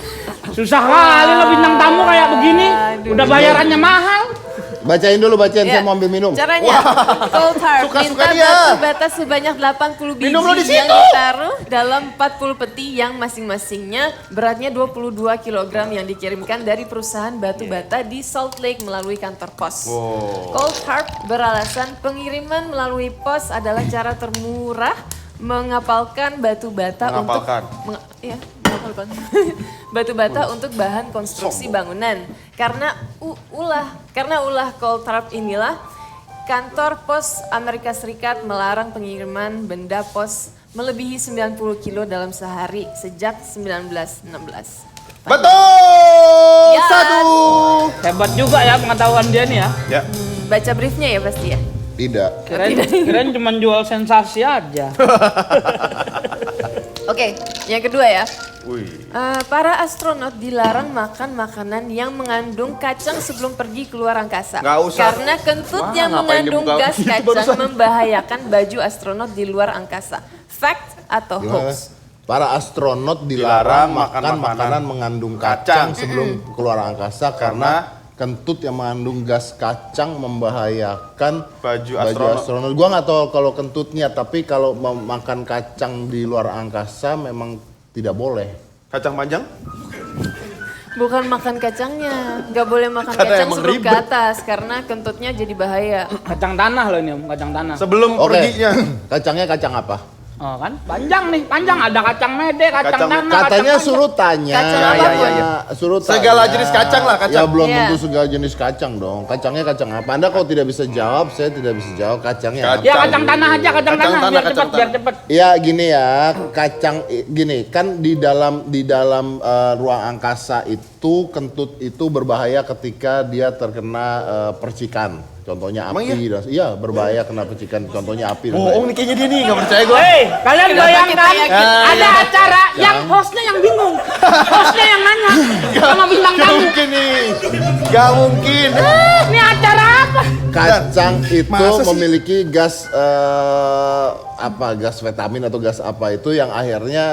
Susah kali lo bintang tamu kayak begini. Udah bayarannya mahal. Bacain dulu bacain Ya, saya mau ambil minum. Caranya, Coulthard Suka-suka minta dia. batu bata sebanyak 80 biji Minum lo di yang situ. ditaruh dalam 40 peti yang masing-masingnya beratnya 22 kg yang dikirimkan dari perusahaan batu bata di Salt Lake melalui kantor pos. Coulthard beralasan pengiriman melalui pos adalah cara termurah mengapalkan batu bata Mengapalkan. untuk mengapalkan batu bata untuk bahan konstruksi bangunan. Karena ulah Coulthard inilah kantor pos Amerika Serikat melarang pengiriman benda pos melebihi 90 kilo dalam sehari sejak 1916. Betul. Ya. Satu. Hebat juga ya pengetahuan dia nih ya. Ya. Baca briefnya ya pasti ya. Tidak. Kirain cuma jual sensasi aja. Oke, yang kedua ya. Wih. Para astronot dilarang makan makanan yang mengandung kacang sebelum pergi keluar angkasa. Nggak usah. Karena kentut Wah, yang ngapain mengandung dibuka gas gitu kacang barusan? membahayakan baju astronot di luar angkasa. Fact atau Gimana? hoax? Para astronot Dilarang dilarang makan makan makanan makanan mengandung kacang. kacang sebelum keluar angkasa karena kentut yang mengandung gas kacang membahayakan Baju astronot. Gua nggak tahu kalau kentutnya, tapi kalau makan kacang di luar angkasa memang tidak boleh. Kacang panjang? Bukan makan kacangnya, nggak boleh makan Karena kacang emang sebelum ke ribet. atas karena kentutnya jadi bahaya. Kacang tanah loh ini Om, kacang tanah. Sebelum Oke. perginya. Kacangnya kacang apa? Oh kan, panjang nih, panjang. Ada kacang mede, kacang Kacang- tanah, Katanya kacang panjang. suruh tanya. Kacang Ya, ya, ya, ya. Suruh tanya. Segala jenis kacang lah, kacang. Ya belum Iya. tentu segala jenis kacang dong. Kacangnya kacang apa? Anda kalau tidak bisa jawab, saya tidak bisa jawab kacangnya apa. Ya kacang tanah aja, kacang Kacang tanah, tanah, biar kacang cepet, biar tanah. cepet. Ya gini ya, gini kan di dalam ruang angkasa itu kentut itu berbahaya ketika dia terkena percikan. Contohnya Emang api, iya berbahaya kena percikan. Contohnya api. dan Bohong nih kayaknya dia nih, nggak percaya gue. Hei, kalian Kenapa bayangkan kita yakin? ada acara yang hostnya yang bingung, hostnya yang nanya sama bintang Gak tamu. mungkin nih, gak mungkin. Ini acara apa? Kacang itu Masa sih? memiliki gas gas vitamin atau gas apa itu yang akhirnya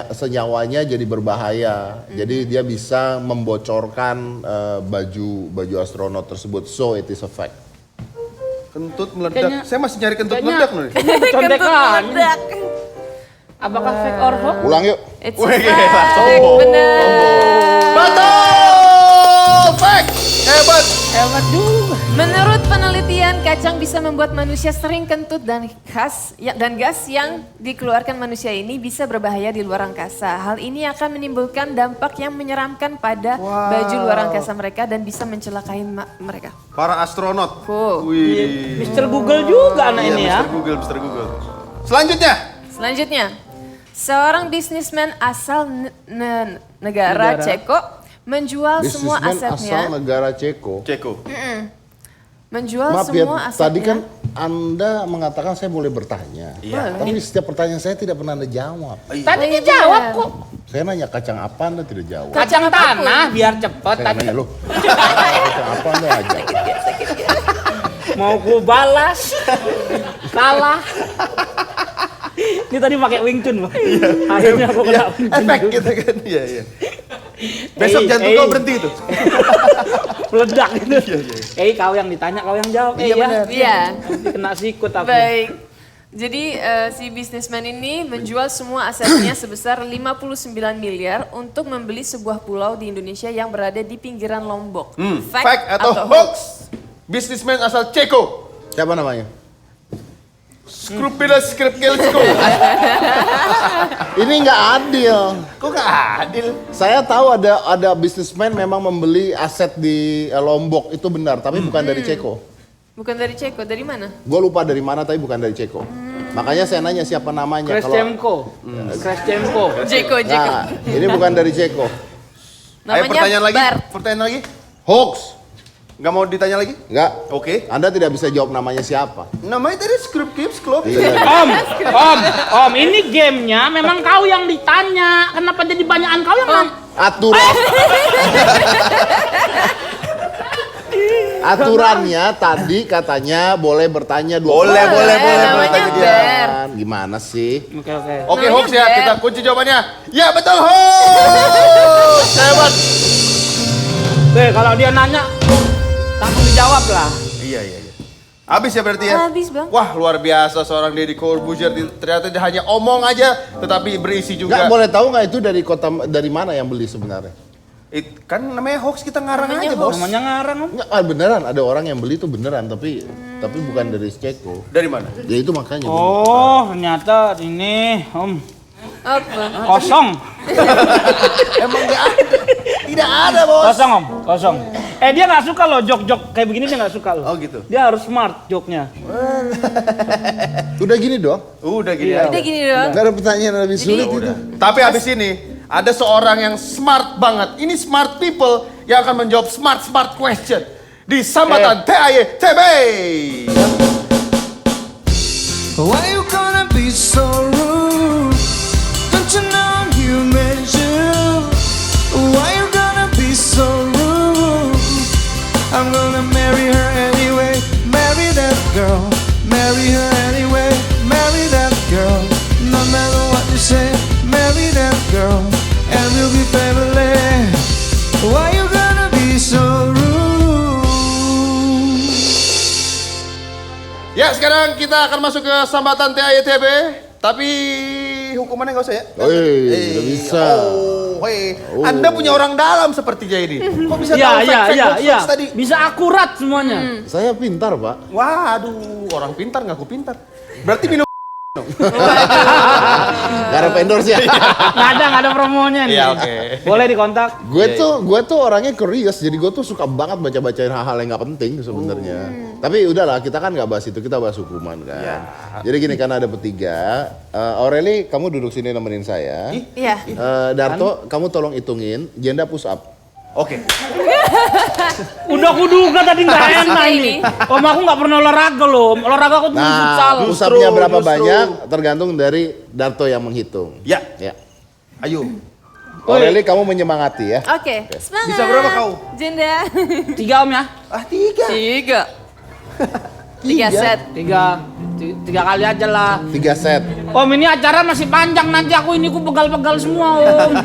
senyawanya jadi berbahaya. Jadi dia bisa membocorkan baju astronot tersebut. So it is a fact. Kentut meledak. Kayaknya- Saya masih nyari kentut kayaknya- meledak nih. Kentut Contekan. meledak. Apakah fake or hoax? Ulang yuk. It's Wih, a fact. langsung. Benar. Betul! Fact! Hebat! Hebat juga. Menurut penelitian, kacang bisa membuat manusia sering kentut dan gas yang dikeluarkan manusia ini bisa berbahaya di luar angkasa. Hal ini akan menimbulkan dampak yang menyeramkan pada baju luar angkasa mereka dan bisa mencelakai mereka. Para astronot. Cool. Wih. Mr. Google juga anak Iya, ini ya. Mr. Google. Selanjutnya. Selanjutnya, seorang bisnismen asal negara Ceko menjual semua Bisnismen asetnya. asal negara Ceko. Ceko. Menjual Maaf ya, semua asetnya. tadi kan Anda mengatakan saya boleh bertanya. Iya. Tapi setiap pertanyaan saya tidak pernah Anda jawab. Tadi Oh, iya dijawab benar. kok. Saya nanya kacang apa Anda tidak jawab. Kacang tanah biar cepet. Saya Tadi nanya loh, kacang apa Anda aja. mau ku balas, kalah. Ini tadi pakai Wing Chun, Bang. Akhirnya aku kena Wing Chun. Efek gitu kan. Iya, iya. Besok jantung kau berhenti itu. Meledak gitu. Kau yang ditanya, kau yang jawab. Iya, benar. Iya. Nanti kena sikut aku. Baik. Jadi si bisnismen ini menjual semua asetnya sebesar 59 miliar untuk membeli sebuah pulau di Indonesia yang berada di pinggiran Lombok. Fact atau hoax? Bisnismen asal Ceko. Siapa namanya? Scrupulous Skripkelsko. Ini nggak adil. Kok gak adil? Saya tahu ada bisnismen memang membeli aset di Lombok itu benar, tapi bukan dari Ceko. Bukan dari Ceko, dari mana? Gue lupa dari mana tapi bukan dari Ceko. Makanya saya nanya siapa namanya. Kreshchenko. Kreshchenko. Jeko. Nah, ini bukan dari Ceko. Ayo Namanya pertanyaan lagi. Bart. Pertanyaan lagi. Hoax. Gak mau ditanya lagi? Enggak. Oke. Anda tidak bisa jawab namanya siapa. Namanya tadi Skripkelsko. Iya. Om, ini gamenya memang kau yang ditanya. Kenapa jadi banyakan kau yang nanya? Aturannya tadi katanya boleh bertanya dua Boleh, pertanyaan. boleh, boleh. namanya Bertanya dia. Ber. Gimana sih? Oke. Oke, Namanya hoax ya. Ber. Kita kunci jawabannya. Ya, betul hoax. Hebat. Kalau dia nanya, langsung dijawab lah. Iya. Habis ya berarti ya? Habis, Bang. Wah, luar biasa seorang Deddy Corbuzier. Ternyata dia hanya omong aja, tetapi berisi Nggak juga. boleh tahu nggak itu dari mana yang beli sebenarnya? Kan namanya hoax, kita ngarang Namanya aja, hoax. bos. Namanya ngarang, Om. Nggak, beneran ada orang yang beli itu beneran tapi bukan dari Ceko. Dari mana? Ya itu makanya. Oh, ternyata ini, Om. Apa? Kosong. Emang nggak ada. Tidak ada, bos. Kosong, Om. Kosong. Dia nggak suka loh jok-jok kayak begini, dia nggak suka loh. Oh, gitu. Dia harus smart joknya. Udah gini dong. Udah gini Iya. aja. Udah gini dong. Nggak ada pertanyaan yang lebih sulit itu. Tapi habis ini ada seorang yang smart banget. Ini smart people yang akan menjawab smart question di Sambatan TAYTB. Why you gonna be so rude? Don't you know I'm human too? Why you gonna be so rude? I'm gonna marry her anyway. Marry that girl. Marry her anyway. Marry that girl. No matter what you say. Marry that girl. And we'll be family. Why you gonna be so rude? Ya, sekarang kita akan masuk ke Sambatan TAYTB. Tapi hukumannya nggak usah ya? Udah bisa. Oh, Anda punya orang dalam sepertinya ini. Kok bisa tahu fact-fact hoax tadi? Bisa akurat semuanya. Saya pintar, Pak. Waduh, orang pintar ngaku pintar. Berarti minum. Gak ada endorse ya. Nggak ada promonya nih. Iya, oke. Boleh dikontak. Gue tuh orangnya curious, jadi gue tuh suka banget baca-bacain hal-hal yang nggak penting sebenarnya. Tapi udahlah, kita kan nggak bahas itu, kita bahas hukuman kan. Jadi gini, karena ada bertiga. Aureli, kamu duduk sini nemenin saya. Iya. Darto, kamu tolong hitungin jenda push up. Oke. Udah kuduga tadi nggak enak ini. Om aku nggak pernah olahraga loh. Olahraga aku tuh futsal. Nah, push upnya berapa banyak tergantung dari Darto yang menghitung. Ya, Ya. ayo. Aureli, kamu menyemangati ya. Oke, semangat. Bisa berapa kau? Jenda. 3 Om ya. 3. 3 set. 3 kali aja lah. 3 set. Om ini acara masih panjang, nanti aku pegal-pegal semua Om.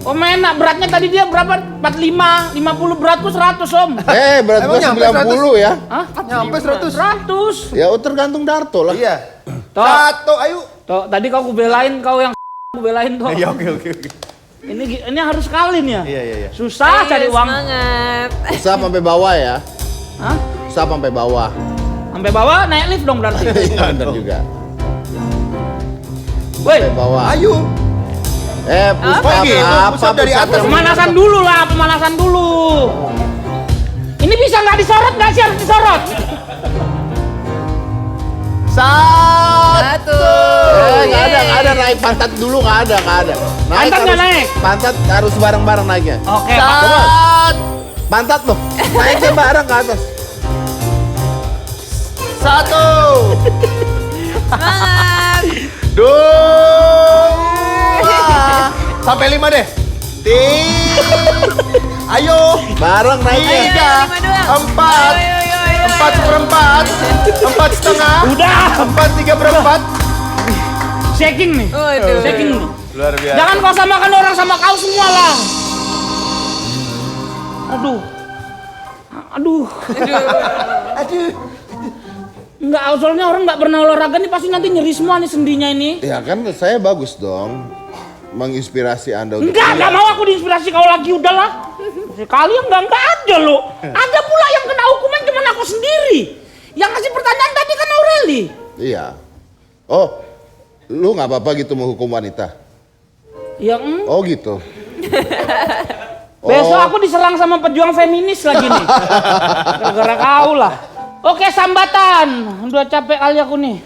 Om enak, beratnya tadi dia berapa? 45, 50, beratku 100 Om. Berat Emang gua nyampe 90 ya. Hah? Nyampe 100. 100. Ya tergantung Darto lah. Iya. Toh. Satu, ayo. Toh, tadi kau belain kau yang belain toh. Iya, oke. Ini harus kalian ya. Iya. Susah cari uang. Semangat. Usap sampai bawah ya. Hah? Usap sampai bawah. Sampai bawah naik lift dong berarti. Iya benar juga. Woi, Sampai bawah. Ayo. Push Kok up gitu? apa? Push up dari Push up atas. yang- pemanasan dulu lah, pemanasan dulu. Ini bisa nggak disorot nggak sih, harus disorot? Satu. Nggak ada naik pantat dulu, nggak ada. Pantat nggak naik? Pantat harus bareng-bareng naiknya. Oke. Pantat loh, naiknya bareng ke atas. Satu. Semangat. Dua. Sampai 5 deh. Ayo. Bareng naiknya. Ayo, 5 doang. 4. Ayo. 4/4. 4,5. Udah. 4/3/4. Shaking nih. Waduh. Shaking nih. Luar biasa. Jangan kau samakan orang sama kau semua lah. Aduh. Aduh. Enggak, soalnya orang nggak pernah olahraga nih pasti nanti nyeri semua nih sendinya ini. Ya kan saya bagus dong. Menginspirasi Anda untuk Enggak mau aku diinspirasi kau lagi, udahlah. Kalian enggak ada loh. Ada pula yang kena hukuman cuma aku sendiri. Yang ngasih pertanyaan tadi kan Aureli. Iya. Oh, lu nggak apa-apa gitu menghukum wanita? Yang Oh gitu. besok aku diserang sama pejuang feminis lagi nih. Gara-gara kau lah. Oke, sambatan. Udah capek kali aku nih.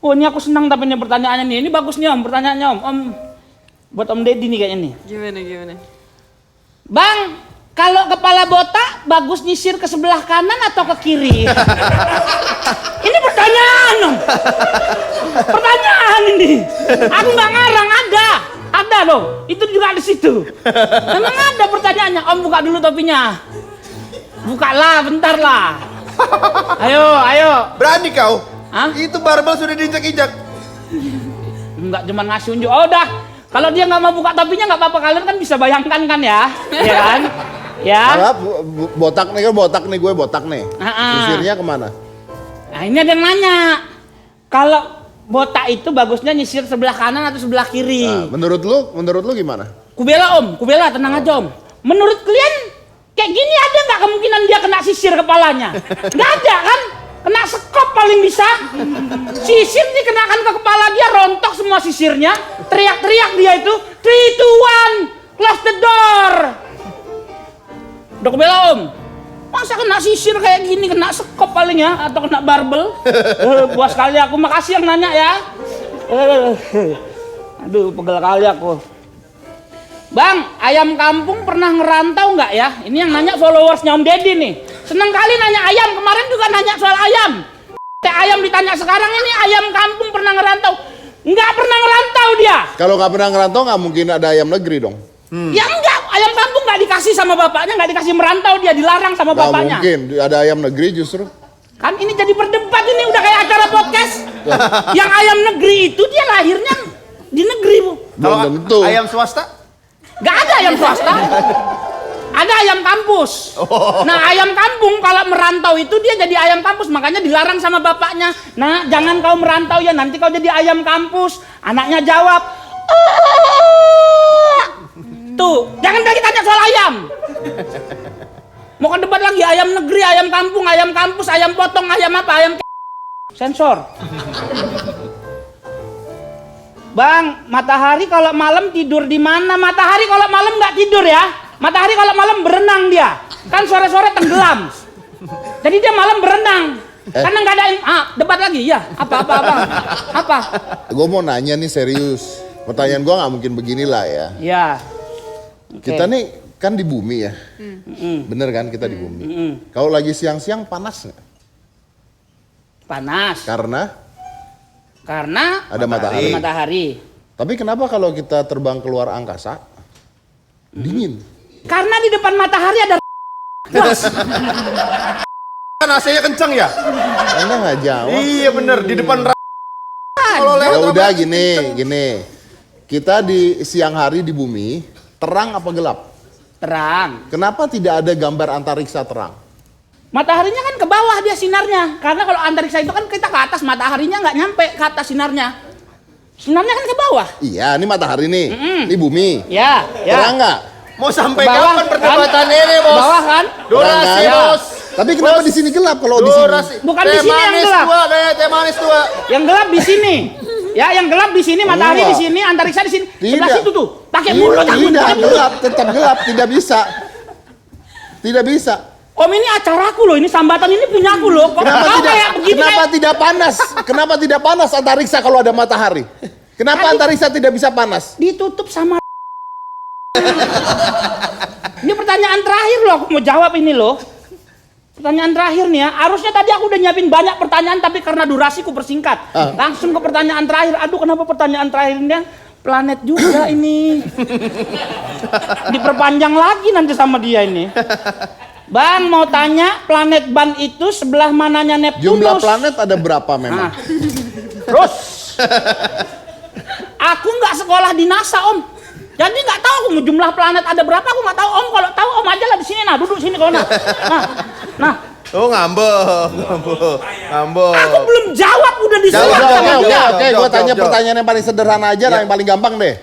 Oh, ini aku senang tapi ini pertanyaannya nih. Ini bagus nih Om, pertanyaannya Om. Buat Om Deddy nih kayaknya nih. Gimana? Bang, kalau kepala botak bagus nyisir ke sebelah kanan atau ke kiri? Ini pertanyaan Om. Pertanyaan ini. Aku nggak ngarang, ada loh. Itu juga di situ. Memang ada pertanyaannya. Om buka dulu topinya. Bukalah, bentar lah. Ayo. Berani kau? Hah? Itu barbel sudah diinjak-injak. Enggak cuma ngasih unjuk. Oh udah, kalau dia nggak mau buka topinya nggak apa-apa, kalian kan bisa bayangkan kan ya, ya kan? Ya. Botak nih gue botak nih. Sisirnya kemana? Nah ini ada yang nanya, kalau botak itu bagusnya nyisir sebelah kanan atau sebelah kiri? Nah, menurut lu gimana? Kubela tenang aja Om. Menurut kalian kayak gini ada nggak kemungkinan dia kena sisir kepalanya? Nggak ada kan? Kena sekop paling bisa. Sisir dikenakan ke kepala dia, rontok semua sisirnya. Teriak-teriak dia itu, 3, 2, 1, close the door. Udah kubela Om. Masa kena sisir kayak gini, kena sekop paling ya, atau kena barbel. Puas kali aku, makasih yang nanya ya. Aduh, pegel kali aku. Bang, ayam kampung pernah ngerantau nggak ya? Ini yang nanya followersnya Om Deddy nih. Seneng kali nanya ayam, kemarin juga nanya soal ayam. Ayam ditanya sekarang ini ayam kampung pernah ngerantau. Nggak pernah ngerantau dia. Kalau nggak pernah ngerantau nggak mungkin ada ayam negeri dong. Ya enggak, ayam kampung nggak dikasih sama bapaknya, nggak dikasih merantau, dia dilarang sama Nggak bapaknya. mungkin ada ayam negeri justru. Kan ini jadi berdebat ini udah kayak acara podcast. Yang ayam negeri itu dia lahirnya di negeri Bu. Belum tentu. Ayam swasta? Nggak ada ayam swasta. Ada ayam kampus. Nah, ayam kampung kalau merantau itu dia jadi ayam kampus, makanya dilarang sama bapaknya. Nah, jangan kau merantau ya, nanti kau jadi ayam kampus. Anaknya jawab, tuh, jangan lagi tanya soal ayam. Mau ke debat lagi, ayam negeri, ayam kampung, ayam kampus, ayam potong, ayam apa, ayam sensor. Bang, matahari kalau malam tidur di mana? Matahari kalau malam nggak tidur ya. Matahari kalau malam berenang dia. Kan sore-sore tenggelam. Jadi dia malam berenang. Karena nggak ada debat lagi ya. Apa? Gue mau nanya nih serius. Pertanyaan gue nggak mungkin beginilah ya. Ya. Kita nih kan di bumi ya. Bener kan kita di bumi. Kalau lagi siang-siang panas nggak? Panas. Karena Ada matahari. Tapi kenapa kalau kita terbang keluar angkasa dingin? Karena di depan matahari ada bos. Kan AC-nya kenceng ya? Anda nggak jawab. Iya bener, di depan kalau Ya lewat udah apa? gini. Kita di siang hari di bumi terang apa gelap? Terang. Kenapa tidak ada gambar antariksa terang? Mataharinya kan ke bawah dia sinarnya. Karena kalau antariksa itu kan kita ke atas, mataharinya nggak nyampe ke atas sinarnya. Sinarnya kan ke bawah. Iya, ini matahari nih, ini bumi. Ya. Terang nggak? Mau sampai Ke bawah, kapan perdebatan kan? ini, Ke Bos? bawah kan? Durasi, Terang, kan? Bos. Tapi kenapa di sini gelap kalau di sini? Durasi. Bukan di sini yang gelap. Teh manis tua. Yang gelap di sini. Ya, yang gelap di sini, matahari Enggak. di sini, antariksa di sini. Sebelah Tidak. situ tuh. Pakai mulut aku. Tidak pakai mulut. gelap, tetap gelap, tidak bisa. Tidak bisa. Om, ini acaraku loh, ini sambatan ini punya aku loh. Kok Kenapa kau tidak? kayak begini Kenapa kayak... tidak panas? Kenapa tidak panas antariksa kalau ada matahari? Kenapa antariksa tidak bisa panas? Ditutup sama ini pertanyaan terakhir loh, aku mau jawab ini loh. Pertanyaan terakhir nih ya, harusnya tadi aku udah nyiapin banyak pertanyaan tapi karena durasiku persingkat. Langsung ke pertanyaan terakhir. Aduh, kenapa pertanyaan terakhir ini planet juga ini. Diperpanjang lagi nanti sama dia ini. Bang, mau tanya planet Ban itu sebelah mananya Neptunus? Jumlah planet ada berapa memang? Nah, terus aku nggak sekolah di NASA, Om. Jadi nggak tahu aku jumlah planet ada berapa, aku nggak tahu. Om, kalau tahu Om aja lah di sini. Nah, duduk sini kalau nah. Oh, ngambek. Aku belum jawab, udah disuruh Jawab, sama jawab, dia. Oke, gue jawab, tanya jawab. pertanyaan yang paling sederhana aja lah, yang paling gampang deh.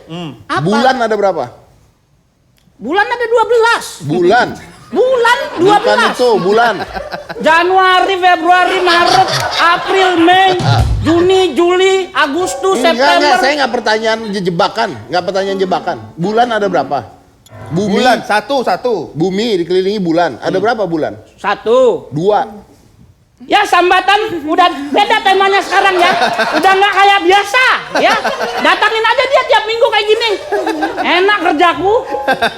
Apa? Bulan ada berapa? Bulan ada 12. Bulan. Bulan Bukan 12. itu, bulan. Januari, Februari, Maret, April, Mei, Juni, Juli, Agustus, Enggak, September. saya nggak pertanyaan jebakan, nggak pertanyaan jebakan. Bulan ada berapa? Bumi, Bulan satu. bumi dikelilingi bulan. Ada berapa bulan? 1. 2. Ya, sambatan udah beda temanya sekarang ya. Udah nggak kayak biasa ya. Datangin aja dia tiap minggu kayak gini. Enak kerjaku.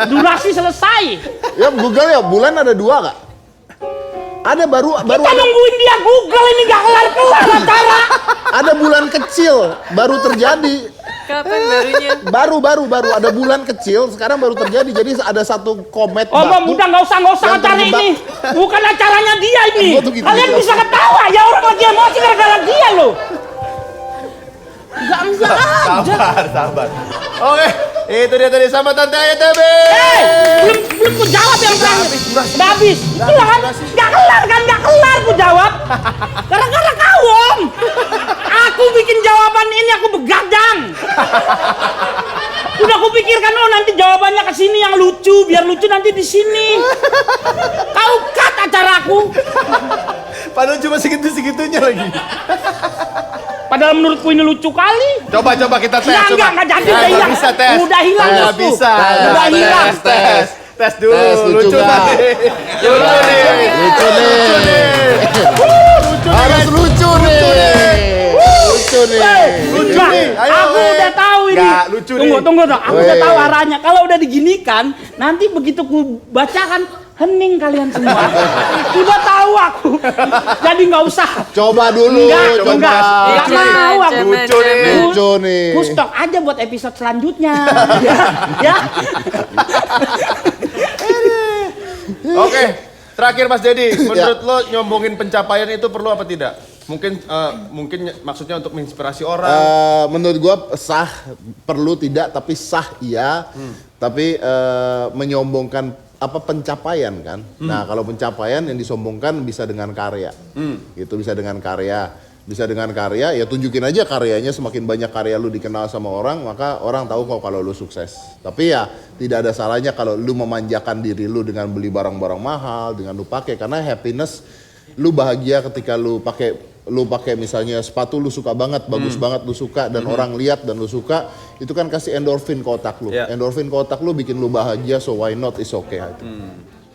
Durasi selesai. Ya Google ya, bulan ada 2 nggak? Ada baru Kita ada, nungguin dia Google ini nggak kelar-kelar acara. ada bulan kecil baru terjadi. Kapan barunya? Baru ada bulan kecil sekarang baru terjadi. Jadi ada satu komet Om, batu. udah nggak usah yang acara terjebak. ini. Bukan acaranya dia ini. Gua tuh gitu. Kalian bisa ketawa ya, orang lagi emosi gara-gara dia loh. Enggak aja. Sabar. Oke, itu dia tadi sama Tante AYTB. Belum ku jawab yang terakhir. Udah habis. Itulah kan. Nggak kelar ku jawab. Gara-gara kau, Om. Aku bikin jawaban ini aku begadang. Udah aku pikirkan, oh nanti jawabannya ke sini yang lucu, biar lucu nanti di sini. Kau cut acaraku. Padahal cuma segitu-segitunya lagi. Padahal menurutku ini lucu kali. Coba kita tes. Enggak jadi, Nggak udah hilang. bisa tes. Udah hilang Nggak bosku. bisa. Udah hilang. Tes dulu. Tes, lucu nggak? nggak nih? Lucu nih. Lucu nih. Harus lucu nih. Lucu nih. Lucu Nah, nih. Ayo, aku udah tahu ini. Nggak, lucu nih. Tunggu dong. Aku udah Weh. tahu arahnya. Kalau udah diginikan, nanti begitu ku bacakan, hening kalian semua. Udah tahu aku. Jadi nggak usah. Coba dulu, Enggak coba. mau aku. Lucu nih. Lucu nih. Ku stok aja buat episode selanjutnya. ya. Oke, terakhir Mas Dedi, menurut lo nyombongin pencapaian itu perlu apa tidak? Mungkin maksudnya untuk menginspirasi orang. Menurut gua sah, perlu tidak, tapi sah iya. Tapi menyombongkan apa pencapaian kan. Nah, kalau pencapaian yang disombongkan bisa dengan karya. Gitu, bisa dengan karya. Bisa dengan karya, ya tunjukin aja karyanya, semakin banyak karya lu dikenal sama orang, maka orang tahu kok kalau lu sukses. Tapi ya tidak ada salahnya kalau lu memanjakan diri lu dengan beli barang-barang mahal, dengan lu pakai, karena happiness, lu bahagia ketika lu pakai misalnya sepatu lu suka banget, bagus banget lu suka, dan orang lihat dan lu suka, itu kan kasih endorfin ke otak lu. Yeah. Endorfin ke otak lu bikin lu bahagia, so why not, is okay.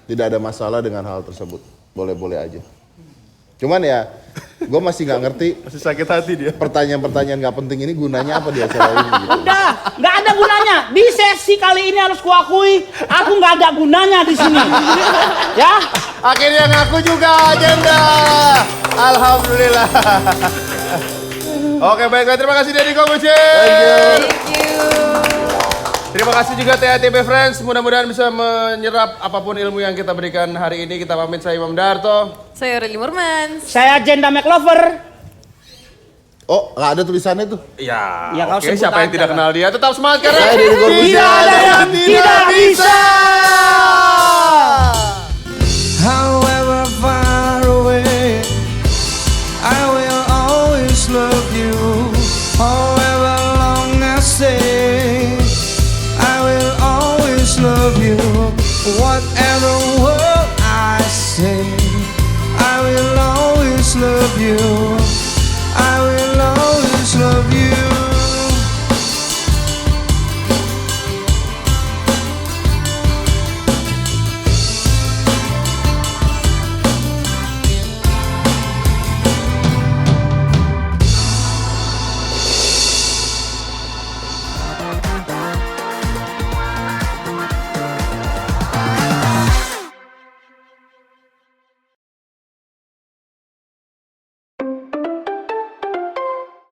Tidak ada masalah dengan hal tersebut, boleh-boleh aja. Cuman ya, gue masih nggak ngerti Masih sakit hati dia. pertanyaan-pertanyaan nggak penting ini gunanya apa di acara ini gitu. Udah, nggak ada gunanya. Di sesi kali ini harus kuakui, aku nggak ada gunanya di sini. Ya, Akhirnya ngaku juga Agenda. Alhamdulillah. Oke, baiklah, terima kasih Deddy Corbuzier. Thank you. Terima kasih juga TATB Friends, mudah-mudahan bisa menyerap apapun ilmu yang kita berikan hari ini. Kita pamit, saya Imam Darto. Saya Aureli Murmans. saya Jenda McLover. Oh, nggak ada tulisannya tuh. Ya, Ya, kau oke, sebut siapa yang aja tidak lah. kenal dia, tetap semangat karena Saya Deddy Corbuzier. Tidak ada yang tidak bisa.